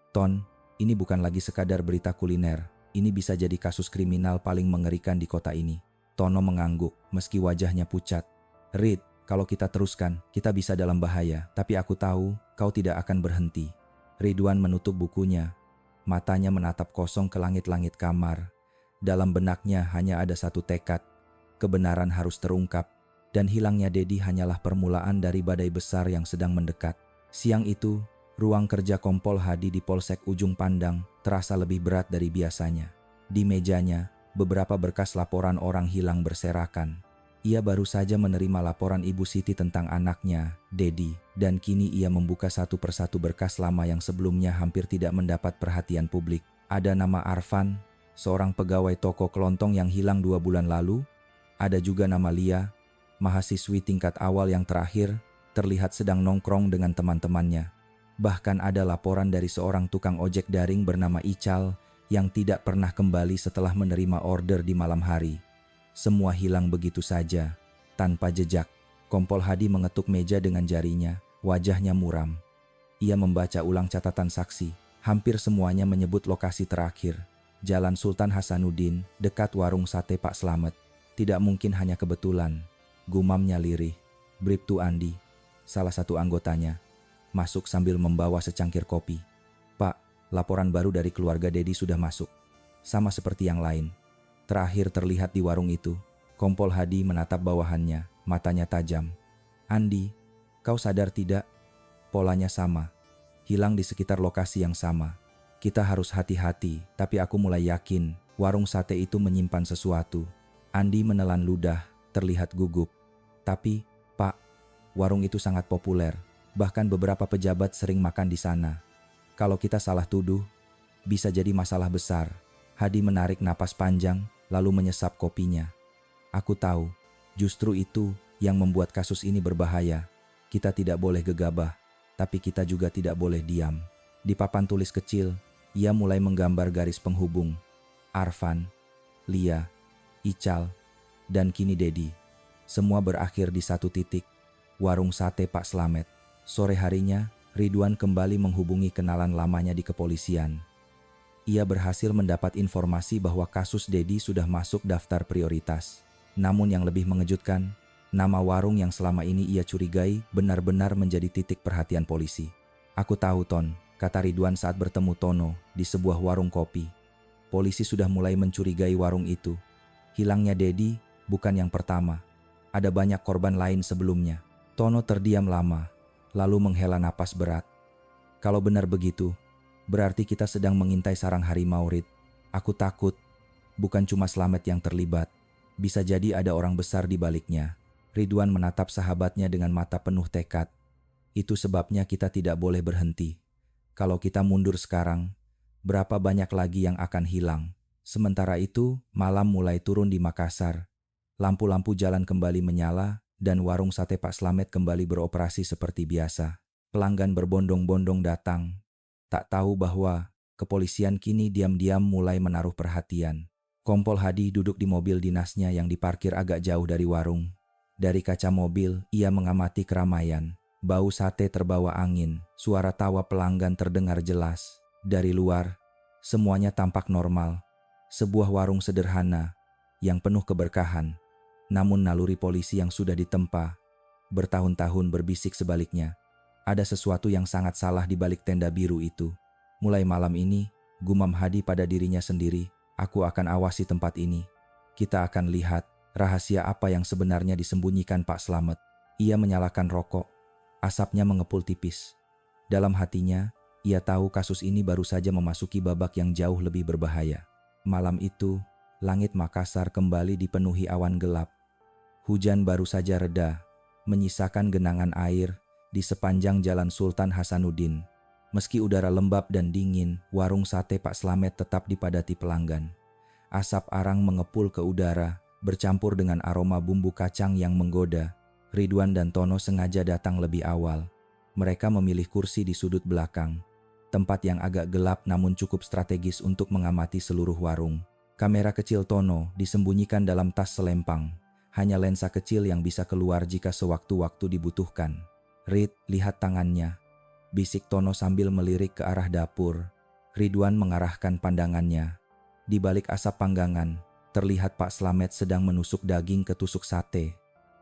Ton, ini bukan lagi sekadar berita kuliner. Ini bisa jadi kasus kriminal paling mengerikan di kota ini. Tono mengangguk, meski wajahnya pucat. Rid, kalau kita teruskan, kita bisa dalam bahaya. Tapi aku tahu, kau tidak akan berhenti. Ridwan menutup bukunya. Matanya menatap kosong ke langit-langit kamar. Dalam benaknya hanya ada satu tekad. Kebenaran harus terungkap. Dan hilangnya Dedi hanyalah permulaan dari badai besar yang sedang mendekat. Siang itu, ruang kerja Kompol Hadi di Polsek Ujung Pandang terasa lebih berat dari biasanya. Di mejanya, beberapa berkas laporan orang hilang berserakan. Ia baru saja menerima laporan Ibu Siti tentang anaknya, Dedi, dan kini ia membuka satu persatu berkas lama yang sebelumnya hampir tidak mendapat perhatian publik. Ada nama Arfan, seorang pegawai toko kelontong yang hilang 2 bulan lalu. Ada juga nama Lia, mahasiswi tingkat awal yang terakhir terlihat sedang nongkrong dengan teman-temannya. Bahkan ada laporan dari seorang tukang ojek daring bernama Ical yang tidak pernah kembali setelah menerima order di malam hari. Semua hilang begitu saja, tanpa jejak. Kompol Hadi mengetuk meja dengan jarinya, wajahnya muram. Ia membaca ulang catatan saksi. Hampir semuanya menyebut lokasi terakhir. Jalan Sultan Hasanuddin, dekat warung sate Pak Slamet. Tidak mungkin hanya kebetulan. Gumamnya lirih. Bribtu Andi, salah satu anggotanya, masuk sambil membawa secangkir kopi. Pak, laporan baru dari keluarga Dedi sudah masuk. Sama seperti yang lain. Terakhir terlihat di warung itu. Kompol Hadi menatap bawahannya, matanya tajam. Andi, kau sadar tidak? Polanya sama. Hilang di sekitar lokasi yang sama. Kita harus hati-hati, tapi aku mulai yakin warung sate itu menyimpan sesuatu. Andi menelan ludah, terlihat gugup. Tapi, Pak, warung itu sangat populer. Bahkan beberapa pejabat sering makan di sana. Kalau kita salah tuduh, bisa jadi masalah besar. Hadi menarik napas panjang, lalu menyesap kopinya. Aku tahu, justru itu yang membuat kasus ini berbahaya. Kita tidak boleh gegabah, tapi kita juga tidak boleh diam. Di papan tulis kecil, ia mulai menggambar garis penghubung. Arfan, Lia, Ical, dan kini Dedi. Semua berakhir di satu titik, warung sate Pak Slamet. Sore harinya, Ridwan kembali menghubungi kenalan lamanya di kepolisian. Ia berhasil mendapat informasi bahwa kasus Dedi sudah masuk daftar prioritas. Namun yang lebih mengejutkan, nama warung yang selama ini ia curigai benar-benar menjadi titik perhatian polisi. Aku tahu Ton, kata Ridwan saat bertemu Tono di sebuah warung kopi. Polisi sudah mulai mencurigai warung itu. Hilangnya Dedi bukan yang pertama. Ada banyak korban lain sebelumnya. Tono terdiam lama, lalu menghela napas berat. Kalau benar begitu, berarti kita sedang mengintai sarang harimau, Rid. Aku takut, bukan cuma Slamet yang terlibat. Bisa jadi ada orang besar di baliknya. Ridwan menatap sahabatnya dengan mata penuh tekad. Itu sebabnya kita tidak boleh berhenti. Kalau kita mundur sekarang, berapa banyak lagi yang akan hilang? Sementara itu, malam mulai turun di Makassar. Lampu-lampu jalan kembali menyala, dan warung sate Pak Slamet kembali beroperasi seperti biasa. Pelanggan berbondong-bondong datang. Tak tahu bahwa kepolisian kini diam-diam mulai menaruh perhatian. Kompol Hadi duduk di mobil dinasnya yang diparkir agak jauh dari warung. Dari kaca mobil, ia mengamati keramaian. Bau sate terbawa angin, suara tawa pelanggan terdengar jelas. Dari luar, semuanya tampak normal. Sebuah warung sederhana yang penuh keberkahan. Namun naluri polisi yang sudah ditempa bertahun-tahun berbisik sebaliknya. Ada sesuatu yang sangat salah di balik tenda biru itu. Mulai malam ini, gumam Hadi pada dirinya sendiri, aku akan awasi tempat ini. Kita akan lihat rahasia apa yang sebenarnya disembunyikan Pak Slamet. Ia menyalakan rokok. Asapnya mengepul tipis. Dalam hatinya, ia tahu kasus ini baru saja memasuki babak yang jauh lebih berbahaya. Malam itu, langit Makassar kembali dipenuhi awan gelap. Hujan baru saja reda, menyisakan genangan air di sepanjang jalan Sultan Hasanuddin. Meski udara lembab dan dingin, warung sate Pak Slamet tetap dipadati pelanggan. Asap arang mengepul ke udara, bercampur dengan aroma bumbu kacang yang menggoda. Ridwan dan Tono sengaja datang lebih awal. Mereka memilih kursi di sudut belakang, tempat yang agak gelap namun cukup strategis untuk mengamati seluruh warung. Kamera kecil Tono disembunyikan dalam tas selempang. Hanya lensa kecil yang bisa keluar jika sewaktu-waktu dibutuhkan. "Rid, lihat tangannya," bisik Tono sambil melirik ke arah dapur. Ridwan mengarahkan pandangannya. Di balik asap panggangan, terlihat Pak Slamet sedang menusuk daging ke tusuk sate.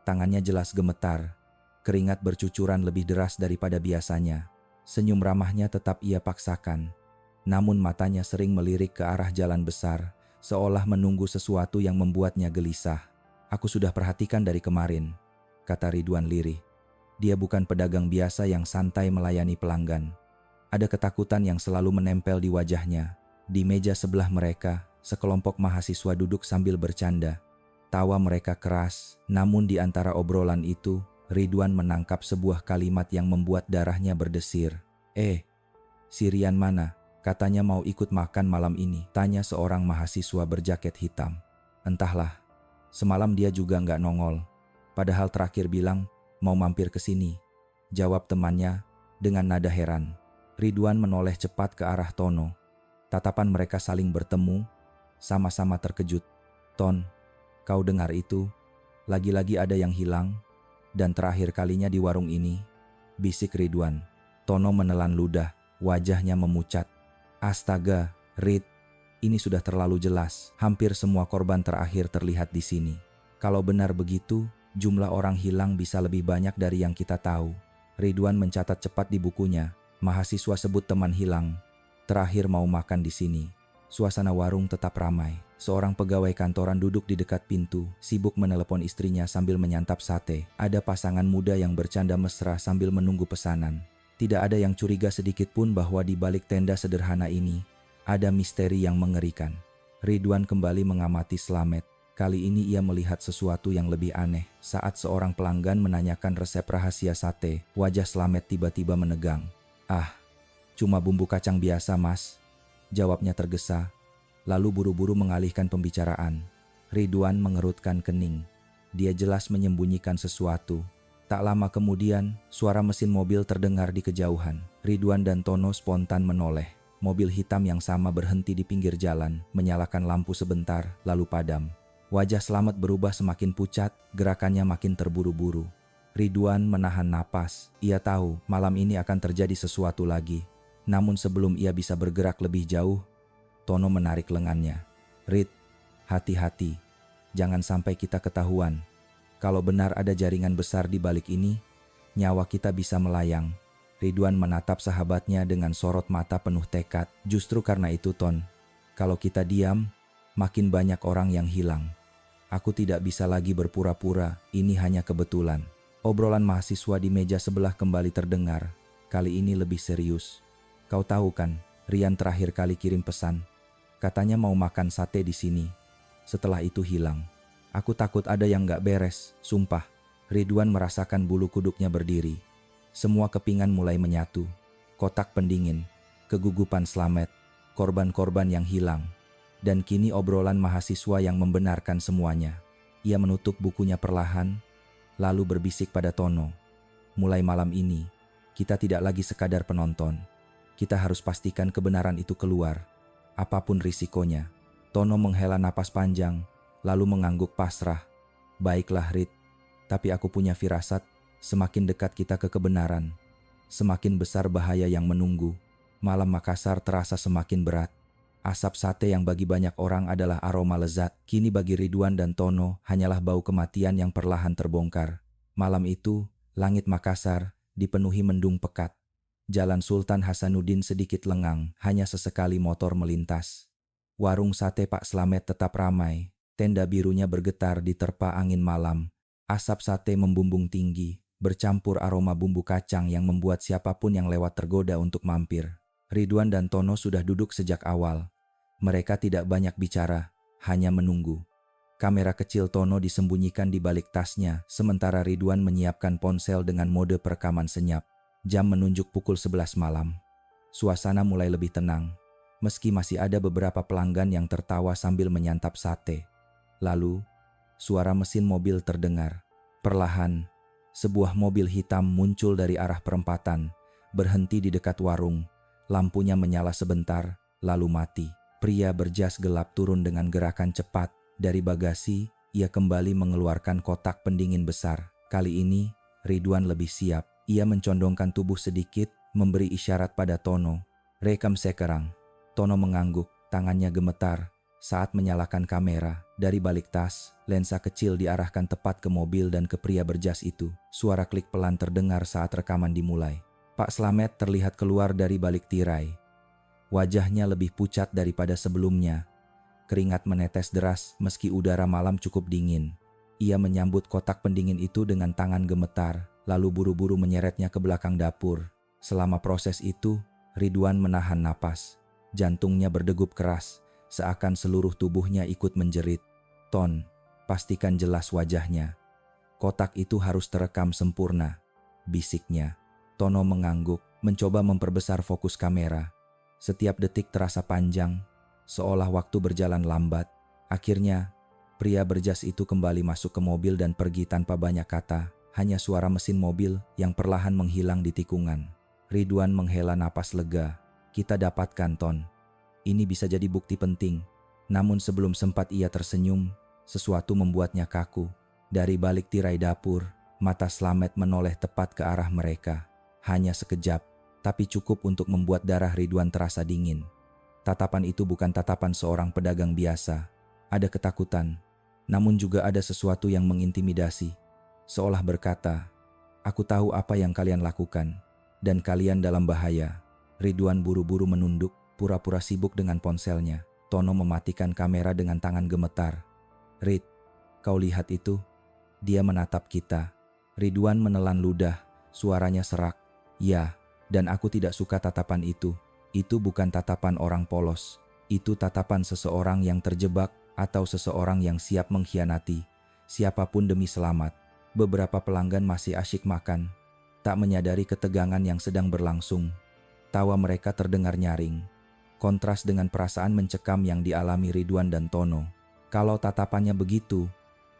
Tangannya jelas gemetar. Keringat bercucuran lebih deras daripada biasanya. Senyum ramahnya tetap ia paksakan. Namun matanya sering melirik ke arah jalan besar, seolah menunggu sesuatu yang membuatnya gelisah. "Aku sudah perhatikan dari kemarin," kata Ridwan lirih. Dia bukan pedagang biasa yang santai melayani pelanggan. Ada ketakutan yang selalu menempel di wajahnya. Di meja sebelah mereka, sekelompok mahasiswa duduk sambil bercanda. Tawa mereka keras, namun di antara obrolan itu, Ridwan menangkap sebuah kalimat yang membuat darahnya berdesir. Si Rian mana? Katanya mau ikut makan malam ini," tanya seorang mahasiswa berjaket hitam. "Entahlah, semalam dia juga nggak nongol. Padahal terakhir bilang mau mampir ke sini," jawab temannya dengan nada heran. Ridwan menoleh cepat ke arah Tono. Tatapan mereka saling bertemu, sama-sama terkejut. "Ton, kau dengar itu? Lagi-lagi ada yang hilang, dan terakhir kalinya di warung ini," bisik Ridwan. Tono menelan ludah, wajahnya memucat. "Astaga, Rid, ini sudah terlalu jelas. Hampir semua korban terakhir terlihat di sini. Kalau benar begitu, jumlah orang hilang bisa lebih banyak dari yang kita tahu." Ridwan mencatat cepat di bukunya. Mahasiswa sebut teman hilang. Terakhir mau makan di sini. Suasana warung tetap ramai. Seorang pegawai kantoran duduk di dekat pintu, sibuk menelepon istrinya sambil menyantap sate. Ada pasangan muda yang bercanda mesra sambil menunggu pesanan. Tidak ada yang curiga sedikit pun bahwa di balik tenda sederhana ini, ada misteri yang mengerikan. Ridwan kembali mengamati Slamet. Kali ini ia melihat sesuatu yang lebih aneh. Saat seorang pelanggan menanyakan resep rahasia sate, wajah Slamet tiba-tiba menegang. "Ah, cuma bumbu kacang biasa, Mas," jawabnya tergesa, lalu buru-buru mengalihkan pembicaraan. Ridwan mengerutkan kening. Dia jelas menyembunyikan sesuatu. Tak lama kemudian, suara mesin mobil terdengar di kejauhan. Ridwan dan Tono spontan menoleh. Mobil hitam yang sama berhenti di pinggir jalan, menyalakan lampu sebentar, lalu padam. Wajah Slamet berubah semakin pucat, gerakannya makin terburu-buru. Ridwan menahan napas. Ia tahu malam ini akan terjadi sesuatu lagi. Namun sebelum ia bisa bergerak lebih jauh, Tono menarik lengannya. "Rid, hati-hati. Jangan sampai kita ketahuan. Kalau benar ada jaringan besar di balik ini, nyawa kita bisa melayang." Ridwan menatap sahabatnya dengan sorot mata penuh tekad. "Justru karena itu, Ton, kalau kita diam, makin banyak orang yang hilang. Aku tidak bisa lagi berpura-pura, ini hanya kebetulan." Obrolan mahasiswa di meja sebelah kembali terdengar. Kali ini lebih serius. "Kau tahu kan, Rian terakhir kali kirim pesan. Katanya mau makan sate di sini. Setelah itu hilang. Aku takut ada yang gak beres, sumpah." Ridwan merasakan bulu kuduknya berdiri. Semua kepingan mulai menyatu. Kotak pendingin, kegugupan Slamet, korban-korban yang hilang, dan kini obrolan mahasiswa yang membenarkan semuanya. Ia menutup bukunya perlahan, lalu berbisik pada Tono. "Mulai malam ini, kita tidak lagi sekadar penonton. Kita harus pastikan kebenaran itu keluar, apapun risikonya." Tono menghela napas panjang, lalu mengangguk pasrah. "Baiklah, Rid, tapi aku punya firasat, semakin dekat kita ke kebenaran, semakin besar bahaya yang menunggu." Malam Makassar terasa semakin berat. Asap sate yang bagi banyak orang adalah aroma lezat, kini bagi Ridwan dan Tono hanyalah bau kematian yang perlahan terbongkar. Malam itu, langit Makassar dipenuhi mendung pekat. Jalan Sultan Hasanuddin sedikit lengang, hanya sesekali motor melintas. Warung sate Pak Slamet tetap ramai, tenda birunya bergetar diterpa angin malam. Asap sate membumbung tinggi, bercampur aroma bumbu kacang yang membuat siapapun yang lewat tergoda untuk mampir. Ridwan dan Tono sudah duduk sejak awal. Mereka tidak banyak bicara, hanya menunggu. Kamera kecil Tono disembunyikan di balik tasnya, sementara Ridwan menyiapkan ponsel dengan mode perekaman senyap. Jam menunjuk pukul 11 malam. Suasana mulai lebih tenang, meski masih ada beberapa pelanggan yang tertawa sambil menyantap sate. Lalu, suara mesin mobil terdengar. Perlahan, sebuah mobil hitam muncul dari arah perempatan, berhenti di dekat warung. Lampunya menyala sebentar, lalu mati. Pria berjas gelap turun dengan gerakan cepat. Dari bagasi, ia kembali mengeluarkan kotak pendingin besar. Kali ini, Ridwan lebih siap. Ia mencondongkan tubuh sedikit, memberi isyarat pada Tono. "Rekam sekarang." Tono mengangguk, tangannya gemetar. Saat menyalakan kamera, dari balik tas, lensa kecil diarahkan tepat ke mobil dan ke pria berjas itu. Suara klik pelan terdengar saat rekaman dimulai. Pak Slamet terlihat keluar dari balik tirai. Wajahnya lebih pucat daripada sebelumnya. Keringat menetes deras meski udara malam cukup dingin. Ia menyambut kotak pendingin itu dengan tangan gemetar, lalu buru-buru menyeretnya ke belakang dapur. Selama proses itu, Ridwan menahan napas. Jantungnya berdegup keras, seakan seluruh tubuhnya ikut menjerit. "Ton, pastikan jelas wajahnya. Kotak itu harus terekam sempurna," bisiknya. Tono mengangguk, mencoba memperbesar fokus kamera. Setiap detik terasa panjang, seolah waktu berjalan lambat. Akhirnya, pria berjas itu kembali masuk ke mobil dan pergi tanpa banyak kata. Hanya suara mesin mobil yang perlahan menghilang di tikungan. Ridwan menghela napas lega. "Kita dapatkan, Ton. Ini bisa jadi bukti penting." Namun sebelum sempat ia tersenyum, sesuatu membuatnya kaku. Dari balik tirai dapur, mata Slamet menoleh tepat ke arah mereka. Hanya sekejap, tapi cukup untuk membuat darah Ridwan terasa dingin. Tatapan itu bukan tatapan seorang pedagang biasa. Ada ketakutan, namun juga ada sesuatu yang mengintimidasi. Seolah berkata, "Aku tahu apa yang kalian lakukan, dan kalian dalam bahaya." Ridwan buru-buru menunduk, pura-pura sibuk dengan ponselnya. Tono mematikan kamera dengan tangan gemetar. "Rid, kau lihat itu?" Dia menatap kita. Ridwan menelan ludah, suaranya serak. "Ya, dan aku tidak suka tatapan itu. Itu bukan tatapan orang polos. Itu tatapan seseorang yang terjebak atau seseorang yang siap mengkhianati siapapun demi selamat." Beberapa pelanggan masih asyik makan, tak menyadari ketegangan yang sedang berlangsung. Tawa mereka terdengar nyaring, kontras dengan perasaan mencekam yang dialami Ridwan dan Tono. "Kalau tatapannya begitu,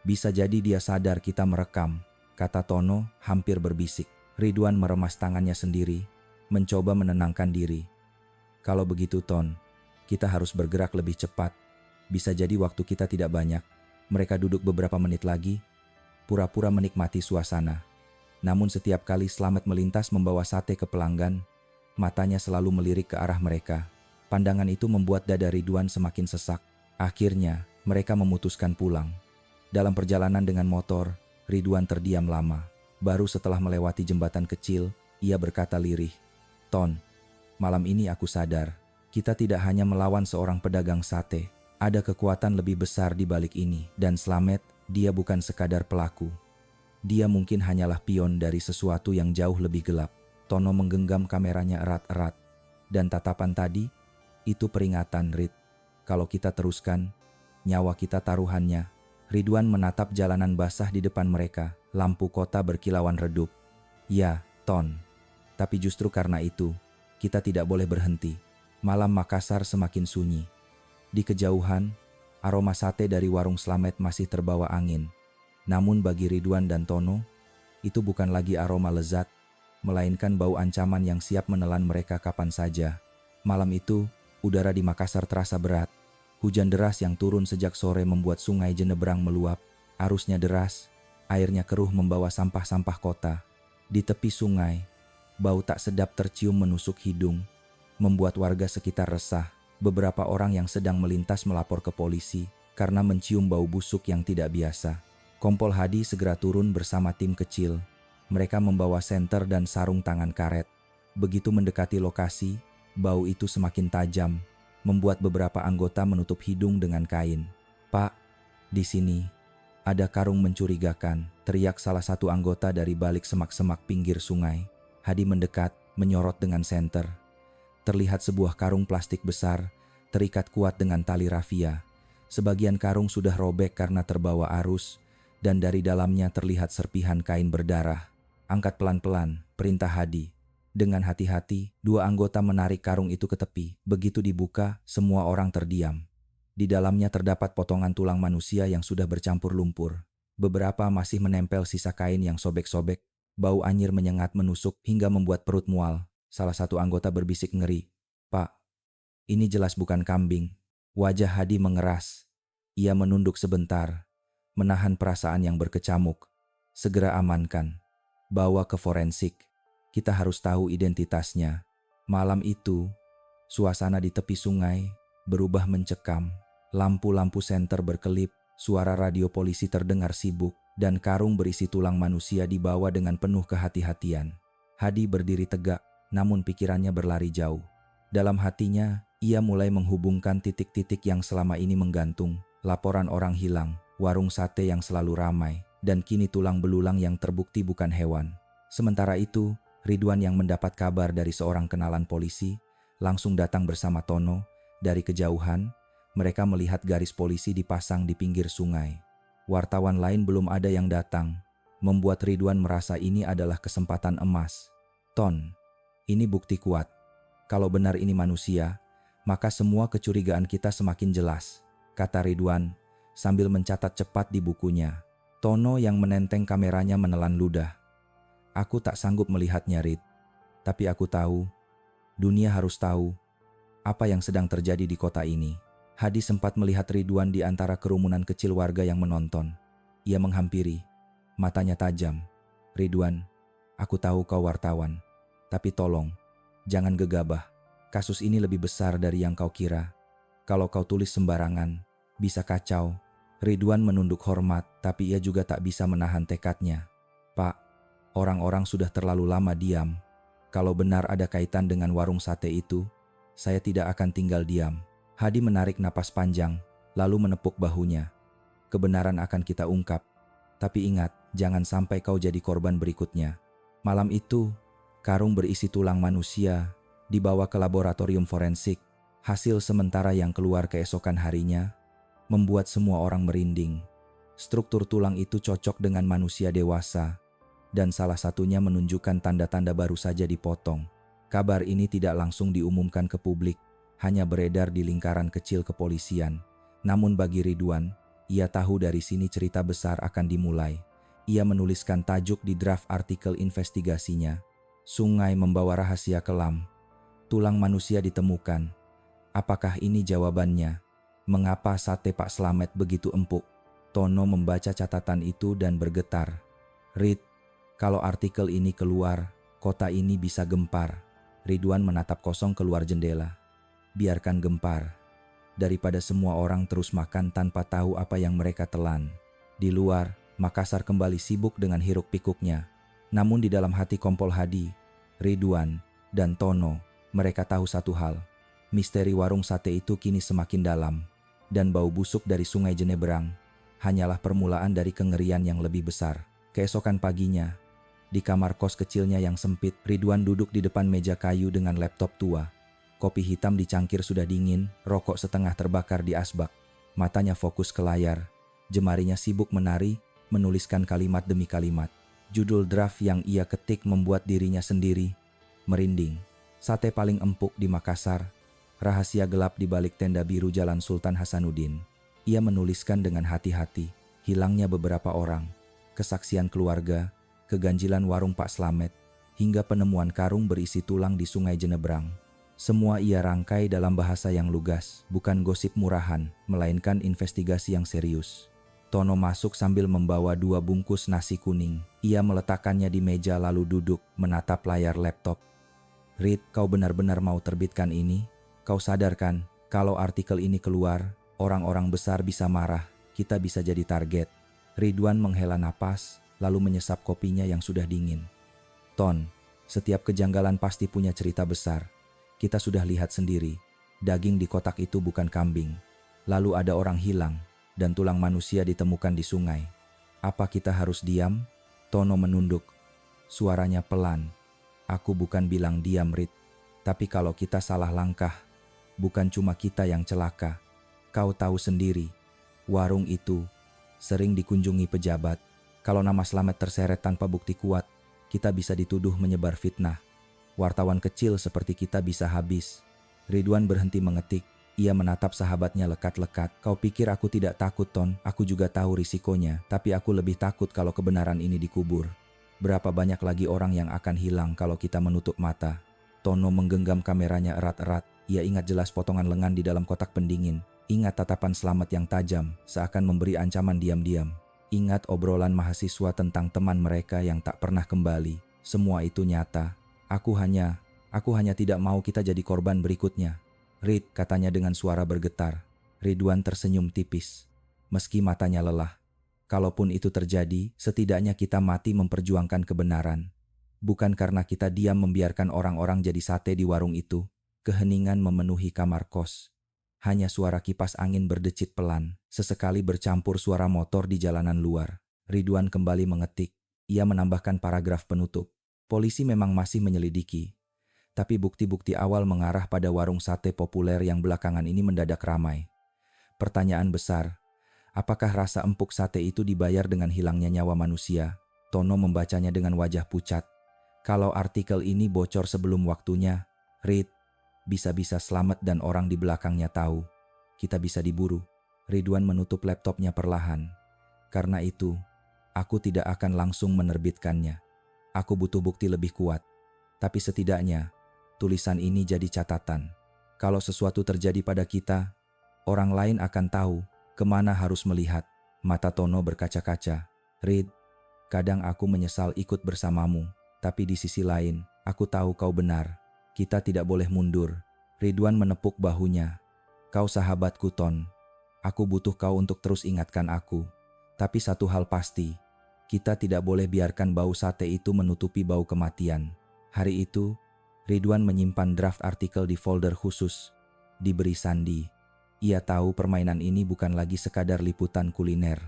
bisa jadi dia sadar kita merekam," kata Tono hampir berbisik. Ridwan meremas tangannya sendiri, mencoba menenangkan diri. "Kalau begitu, Ton, kita harus bergerak lebih cepat. Bisa jadi waktu kita tidak banyak." Mereka duduk beberapa menit lagi, pura-pura menikmati suasana. Namun setiap kali Slamet melintas membawa sate ke pelanggan, matanya selalu melirik ke arah mereka. Pandangan itu membuat dada Ridwan semakin sesak. Akhirnya, mereka memutuskan pulang. Dalam perjalanan dengan motor, Ridwan terdiam lama. Baru setelah melewati jembatan kecil, ia berkata lirih, "Ton, malam ini aku sadar, kita tidak hanya melawan seorang pedagang sate. Ada kekuatan lebih besar di balik ini, dan Slamet, dia bukan sekadar pelaku. Dia mungkin hanyalah pion dari sesuatu yang jauh lebih gelap." Tono menggenggam kameranya erat-erat. "Dan tatapan tadi, itu peringatan, Rid. Kalau kita teruskan, nyawa kita taruhannya." Ridwan menatap jalanan basah di depan mereka, lampu kota berkilauan redup. "Ya, Ton. Tapi justru karena itu, kita tidak boleh berhenti." Malam Makassar semakin sunyi. Di kejauhan, aroma sate dari warung Slamet masih terbawa angin. Namun bagi Ridwan dan Tono, itu bukan lagi aroma lezat, melainkan bau ancaman yang siap menelan mereka kapan saja. Malam itu, udara di Makassar terasa berat. Hujan deras yang turun sejak sore membuat sungai Jenebrang meluap. Arusnya deras, airnya keruh membawa sampah-sampah kota. Di tepi sungai, bau tak sedap tercium menusuk hidung, membuat warga sekitar resah. Beberapa orang yang sedang melintas melapor ke polisi karena mencium bau busuk yang tidak biasa. Kompol Hadi segera turun bersama tim kecil. Mereka membawa senter dan sarung tangan karet. Begitu mendekati lokasi, bau itu semakin tajam, membuat beberapa anggota menutup hidung dengan kain. "Pak, di sini ada karung mencurigakan," teriak salah satu anggota dari balik semak-semak pinggir sungai. Hadi mendekat, menyorot dengan senter. Terlihat sebuah karung plastik besar, terikat kuat dengan tali rafia. Sebagian karung sudah robek karena terbawa arus, dan dari dalamnya terlihat serpihan kain berdarah. "Angkat pelan-pelan," perintah Hadi. Dengan hati-hati, dua anggota menarik karung itu ke tepi. Begitu dibuka, semua orang terdiam. Di dalamnya terdapat potongan tulang manusia yang sudah bercampur lumpur. Beberapa masih menempel sisa kain yang sobek-sobek. Bau anyir menyengat menusuk hingga membuat perut mual. Salah satu anggota berbisik ngeri, "Pak, ini jelas bukan kambing." Wajah Hadi mengeras. Ia menunduk sebentar, menahan perasaan yang berkecamuk. "Segera amankan. Bawa ke forensik. Kita harus tahu identitasnya." Malam itu, suasana di tepi sungai berubah mencekam. Lampu-lampu senter berkelip, suara radio polisi terdengar sibuk, dan karung berisi tulang manusia dibawa dengan penuh kehati-hatian. Hadi berdiri tegak, namun pikirannya berlari jauh. Dalam hatinya, ia mulai menghubungkan titik-titik yang selama ini menggantung. Laporan orang hilang, warung sate yang selalu ramai, dan kini tulang belulang yang terbukti bukan hewan. Sementara itu, Ridwan yang mendapat kabar dari seorang kenalan polisi langsung datang bersama Tono. Dari kejauhan, mereka melihat garis polisi dipasang di pinggir sungai. Wartawan lain belum ada yang datang, membuat Ridwan merasa ini adalah kesempatan emas. "Ton, ini bukti kuat. Kalau benar ini manusia, maka semua kecurigaan kita semakin jelas," kata Ridwan sambil mencatat cepat di bukunya. Tono yang menenteng kameranya menelan ludah. "Aku tak sanggup melihatnya, Rid. Tapi aku tahu, dunia harus tahu apa yang sedang terjadi di kota ini." Hadi sempat melihat Ridwan di antara kerumunan kecil warga yang menonton. Ia menghampiri, matanya tajam. "Ridwan, aku tahu kau wartawan. Tapi tolong, jangan gegabah. Kasus ini lebih besar dari yang kau kira. Kalau kau tulis sembarangan, bisa kacau." Ridwan menunduk hormat, tapi ia juga tak bisa menahan tekadnya. "Pak, orang-orang sudah terlalu lama diam. Kalau benar ada kaitan dengan warung sate itu, saya tidak akan tinggal diam." Hadi menarik napas panjang, lalu menepuk bahunya. "Kebenaran akan kita ungkap. Tapi ingat, jangan sampai kau jadi korban berikutnya." Malam itu, karung berisi tulang manusia dibawa ke laboratorium forensik. Hasil sementara yang keluar keesokan harinya membuat semua orang merinding. Struktur tulang itu cocok dengan manusia dewasa, dan salah satunya menunjukkan tanda-tanda baru saja dipotong. Kabar ini tidak langsung diumumkan ke publik, hanya beredar di lingkaran kecil kepolisian. Namun bagi Ridwan, ia tahu dari sini cerita besar akan dimulai. Ia menuliskan tajuk di draft artikel investigasinya. "Sungai membawa rahasia kelam. Tulang manusia ditemukan. Apakah ini jawabannya? Mengapa sate Pak Slamet begitu empuk?" Tono membaca catatan itu dan bergetar. "Rid, kalau artikel ini keluar, kota ini bisa gempar." Ridwan menatap kosong keluar jendela. "Biarkan gempar, daripada semua orang terus makan tanpa tahu apa yang mereka telan." Di luar, Makassar kembali sibuk dengan hiruk-pikuknya. Namun di dalam hati kompol Hadi, Ridwan, dan Tono, mereka tahu satu hal. Misteri warung sate itu kini semakin dalam, dan bau busuk dari sungai Jenebrang hanyalah permulaan dari kengerian yang lebih besar. Keesokan paginya, di kamar kos kecilnya yang sempit, Ridwan duduk di depan meja kayu dengan laptop tua. Kopi hitam di cangkir sudah dingin, rokok setengah terbakar di asbak. Matanya fokus ke layar, jemarinya sibuk menari, menuliskan kalimat demi kalimat. Judul draft yang ia ketik membuat dirinya sendiri merinding. "Sate paling empuk di Makassar. Rahasia gelap di balik tenda biru Jalan Sultan Hasanuddin." Ia menuliskan dengan hati-hati. Hilangnya beberapa orang, kesaksian keluarga, keganjilan warung Pak Slamet, hingga penemuan karung berisi tulang di Sungai Jenebrang. Semua ia rangkai dalam bahasa yang lugas, bukan gosip murahan, melainkan investigasi yang serius. Tono masuk sambil membawa 2 bungkus nasi kuning. Ia meletakkannya di meja lalu duduk, menatap layar laptop. "Rid, kau benar-benar mau terbitkan ini? Kau sadarkan, kalau artikel ini keluar, orang-orang besar bisa marah, kita bisa jadi target." Ridwan menghela napas, lalu menyesap kopinya yang sudah dingin. "Ton, Setiap kejanggalan pasti punya cerita besar. Kita sudah lihat sendiri, daging di kotak itu bukan kambing. Lalu ada orang hilang, dan tulang manusia ditemukan di sungai. Apa kita harus diam? Tono menunduk. Suaranya pelan. Aku bukan bilang diam, Rit. Tapi kalau kita salah langkah, bukan cuma kita yang celaka. Kau tahu sendiri, warung itu sering dikunjungi pejabat. Kalau nama Slamet terseret tanpa bukti kuat, kita bisa dituduh menyebar fitnah. Wartawan kecil seperti kita bisa habis. Ridwan berhenti mengetik. Ia menatap sahabatnya lekat-lekat. Kau pikir aku tidak takut, Ton? Aku juga tahu risikonya, tapi aku lebih takut kalau kebenaran ini dikubur. Berapa banyak lagi orang yang akan hilang kalau kita menutup mata? Tono menggenggam kameranya erat-erat. Ia ingat jelas potongan lengan di dalam kotak pendingin. Ingat tatapan Slamet yang tajam, seakan memberi ancaman diam-diam. Ingat obrolan mahasiswa tentang teman mereka yang tak pernah kembali. Semua itu nyata. Aku hanya tidak mau kita jadi korban berikutnya. Rid, katanya dengan suara bergetar. Ridwan tersenyum tipis. Meski matanya lelah. Kalaupun itu terjadi, setidaknya kita mati memperjuangkan kebenaran. Bukan karena kita diam membiarkan orang-orang jadi sate di warung itu. Keheningan memenuhi kamar kos. Hanya suara kipas angin berdecit pelan, sesekali bercampur suara motor di jalanan luar. Ridwan kembali mengetik. Ia menambahkan paragraf penutup. Polisi memang masih menyelidiki. Tapi bukti-bukti awal mengarah pada warung sate populer yang belakangan ini mendadak ramai. Pertanyaan besar, apakah rasa empuk sate itu dibayar dengan hilangnya nyawa manusia? Tono membacanya dengan wajah pucat. Kalau artikel ini bocor sebelum waktunya, Rid, bisa-bisa Slamet dan orang di belakangnya tahu. Kita bisa diburu. Ridwan menutup laptopnya perlahan. Karena itu, aku tidak akan langsung menerbitkannya. Aku butuh bukti lebih kuat. Tapi setidaknya, tulisan ini jadi catatan. Kalau sesuatu terjadi pada kita, orang lain akan tahu kemana harus melihat. Mata Tono berkaca-kaca. Rid, kadang aku menyesal ikut bersamamu. Tapi di sisi lain, aku tahu kau benar. Kita tidak boleh mundur. Ridwan menepuk bahunya. Kau sahabatku, Ton. Aku butuh kau untuk terus ingatkan aku. Tapi satu hal pasti, kita tidak boleh biarkan bau sate itu menutupi bau kematian. Hari itu, Ridwan menyimpan draft artikel di folder khusus. Diberi sandi. Ia tahu permainan ini bukan lagi sekadar liputan kuliner.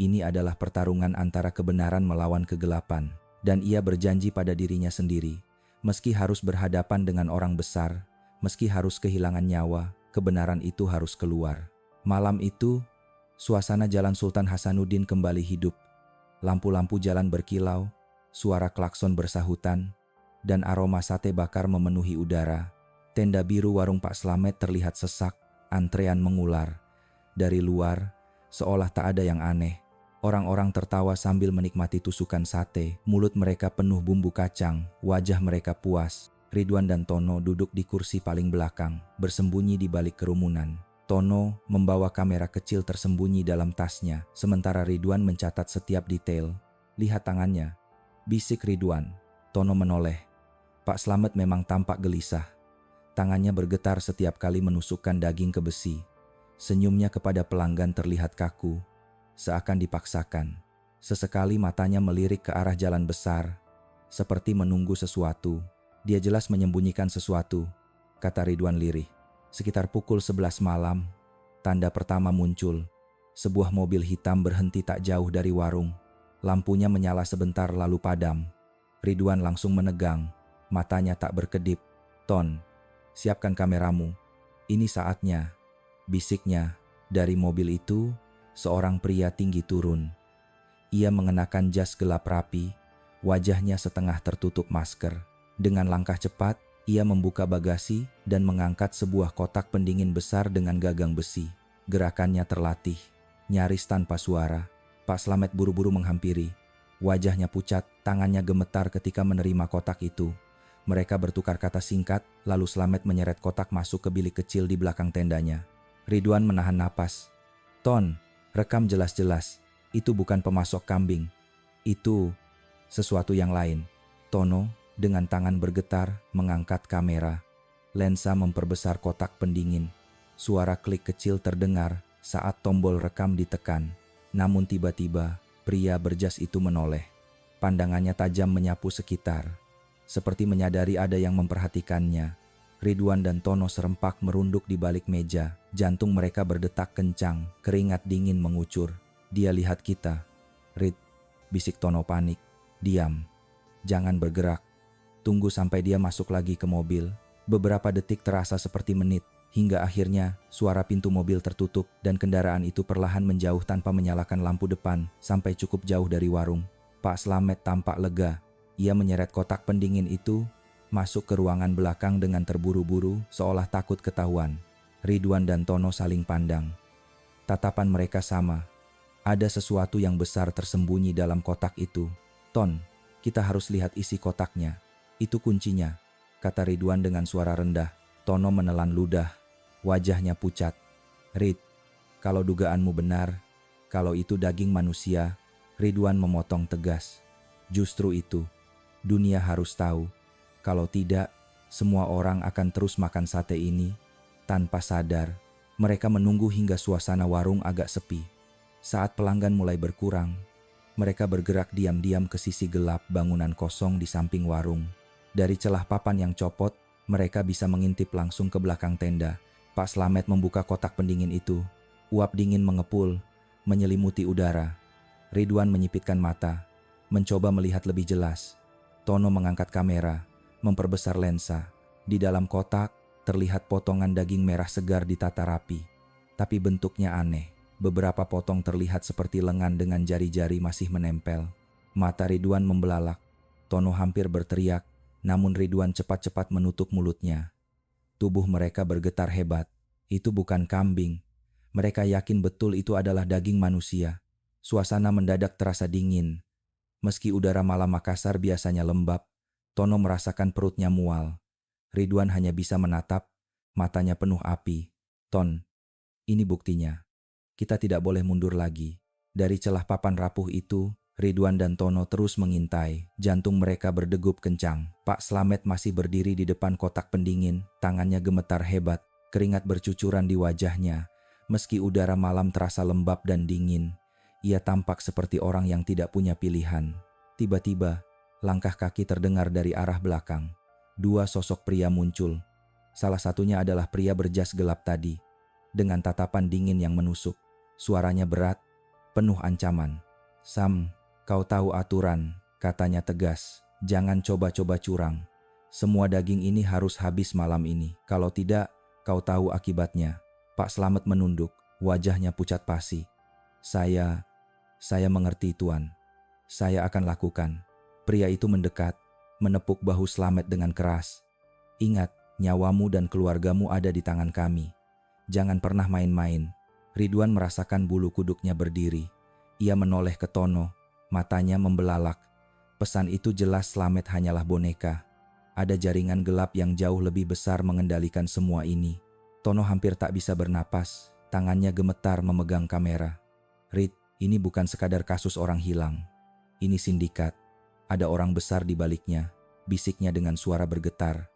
Ini adalah pertarungan antara kebenaran melawan kegelapan. Dan ia berjanji pada dirinya sendiri. Meski harus berhadapan dengan orang besar, meski harus kehilangan nyawa, kebenaran itu harus keluar. Malam itu, suasana Jalan Sultan Hasanuddin kembali hidup. Lampu-lampu jalan berkilau, suara klakson bersahutan, dan aroma sate bakar memenuhi udara. Tenda biru warung Pak Slamet terlihat sesak, antrean mengular. Dari luar, seolah tak ada yang aneh. Orang-orang tertawa sambil menikmati tusukan sate, mulut mereka penuh bumbu kacang, wajah mereka puas. Ridwan dan Tono duduk di kursi paling belakang, bersembunyi di balik kerumunan. Tono membawa kamera kecil tersembunyi dalam tasnya, sementara Ridwan mencatat setiap detail. Lihat tangannya, bisik Ridwan. Tono menoleh. Pak Slamet memang tampak gelisah. Tangannya bergetar setiap kali menusukkan daging ke besi. Senyumnya kepada pelanggan terlihat kaku, seakan dipaksakan. Sesekali matanya melirik ke arah jalan besar, seperti menunggu sesuatu. Dia jelas menyembunyikan sesuatu, kata Ridwan lirih. Sekitar pukul 11 malam, tanda pertama muncul. Sebuah mobil hitam berhenti tak jauh dari warung. Lampunya menyala sebentar lalu padam. Ridwan langsung menegang. Matanya tak berkedip. Ton, siapkan kameramu. Ini saatnya. Bisiknya. Dari mobil itu, seorang pria tinggi turun. Ia mengenakan jas gelap rapi. Wajahnya setengah tertutup masker. Dengan langkah cepat, ia membuka bagasi dan mengangkat sebuah kotak pendingin besar dengan gagang besi. Gerakannya terlatih. Nyaris tanpa suara. Pak Slamet buru-buru menghampiri. Wajahnya pucat, tangannya gemetar ketika menerima kotak itu. Mereka bertukar kata singkat, lalu Slamet menyeret kotak masuk ke bilik kecil di belakang tendanya. Ridwan menahan napas. Ton, rekam jelas-jelas. Itu bukan pemasok kambing. Itu sesuatu yang lain. Tono, dengan tangan bergetar, mengangkat kamera. Lensa memperbesar kotak pendingin. Suara klik kecil terdengar saat tombol rekam ditekan. Namun tiba-tiba, pria berjas itu menoleh. Pandangannya tajam menyapu sekitar. Seperti menyadari ada yang memperhatikannya, Ridwan dan Tono serempak merunduk di balik meja. Jantung mereka berdetak kencang, keringat dingin mengucur. "Dia lihat kita." "Rid," bisik Tono panik. "Diam. Jangan bergerak. Tunggu sampai dia masuk lagi ke mobil." Beberapa detik terasa seperti menit, hingga akhirnya suara pintu mobil tertutup dan kendaraan itu perlahan menjauh tanpa menyalakan lampu depan sampai cukup jauh dari warung. Pak Slamet tampak lega. Ia menyeret kotak pendingin itu masuk ke ruangan belakang dengan terburu-buru, seolah takut ketahuan. Ridwan dan Tono saling pandang. Tatapan mereka sama. Ada sesuatu yang besar tersembunyi dalam kotak itu. "Ton, kita harus lihat isi kotaknya. Itu kuncinya," kata Ridwan dengan suara rendah. Tono menelan ludah. Wajahnya pucat. "Rid, kalau dugaanmu benar, kalau itu daging manusia," Ridwan memotong tegas. "Justru itu, dunia harus tahu. Kalau tidak, semua orang akan terus makan sate ini." Tanpa sadar, mereka menunggu hingga suasana warung agak sepi. Saat pelanggan mulai berkurang, mereka bergerak diam-diam ke sisi gelap bangunan kosong di samping warung. Dari celah papan yang copot, mereka bisa mengintip langsung ke belakang tenda. Pak Slamet membuka kotak pendingin itu. Uap dingin mengepul, menyelimuti udara. Ridwan menyipitkan mata, mencoba melihat lebih jelas. Tono mengangkat kamera, memperbesar lensa. Di dalam kotak, terlihat potongan daging merah segar ditata rapi. Tapi bentuknya aneh. Beberapa potong terlihat seperti lengan dengan jari-jari masih menempel. Mata Ridwan membelalak. Tono hampir berteriak, namun Ridwan cepat-cepat menutup mulutnya. Tubuh mereka bergetar hebat. Itu bukan kambing. Mereka yakin betul itu adalah daging manusia. Suasana mendadak terasa dingin. Meski udara malam Makassar biasanya lembab, Tono merasakan perutnya mual. Ridwan hanya bisa menatap, matanya penuh api. "Ton, ini buktinya. Kita tidak boleh mundur lagi." Dari celah papan rapuh itu, Ridwan dan Tono terus mengintai. Jantung mereka berdegup kencang. Pak Slamet masih berdiri di depan kotak pendingin, tangannya gemetar hebat, keringat bercucuran di wajahnya. Meski udara malam terasa lembab dan dingin, ia tampak seperti orang yang tidak punya pilihan. Tiba-tiba, langkah kaki terdengar dari arah belakang. Dua sosok pria muncul. Salah satunya adalah pria berjas gelap tadi, dengan tatapan dingin yang menusuk. Suaranya berat, penuh ancaman. "Sam, kau tahu aturan," katanya tegas. "Jangan coba-coba curang. Semua daging ini harus habis malam ini. Kalau tidak, kau tahu akibatnya." Pak Slamet menunduk, wajahnya pucat pasi. Saya mengerti, Tuan. Saya akan lakukan." Pria itu mendekat, menepuk bahu Slamet dengan keras. "Ingat, nyawamu dan keluargamu ada di tangan kami. Jangan pernah main-main." Ridwan merasakan bulu kuduknya berdiri. Ia menoleh ke Tono, matanya membelalak. Pesan itu jelas Slamet hanyalah boneka. Ada jaringan gelap yang jauh lebih besar mengendalikan semua ini. Tono hampir tak bisa bernapas, tangannya gemetar memegang kamera. "Rid, ini bukan sekadar kasus orang hilang. Ini sindikat. Ada orang besar di baliknya," bisiknya dengan suara bergetar.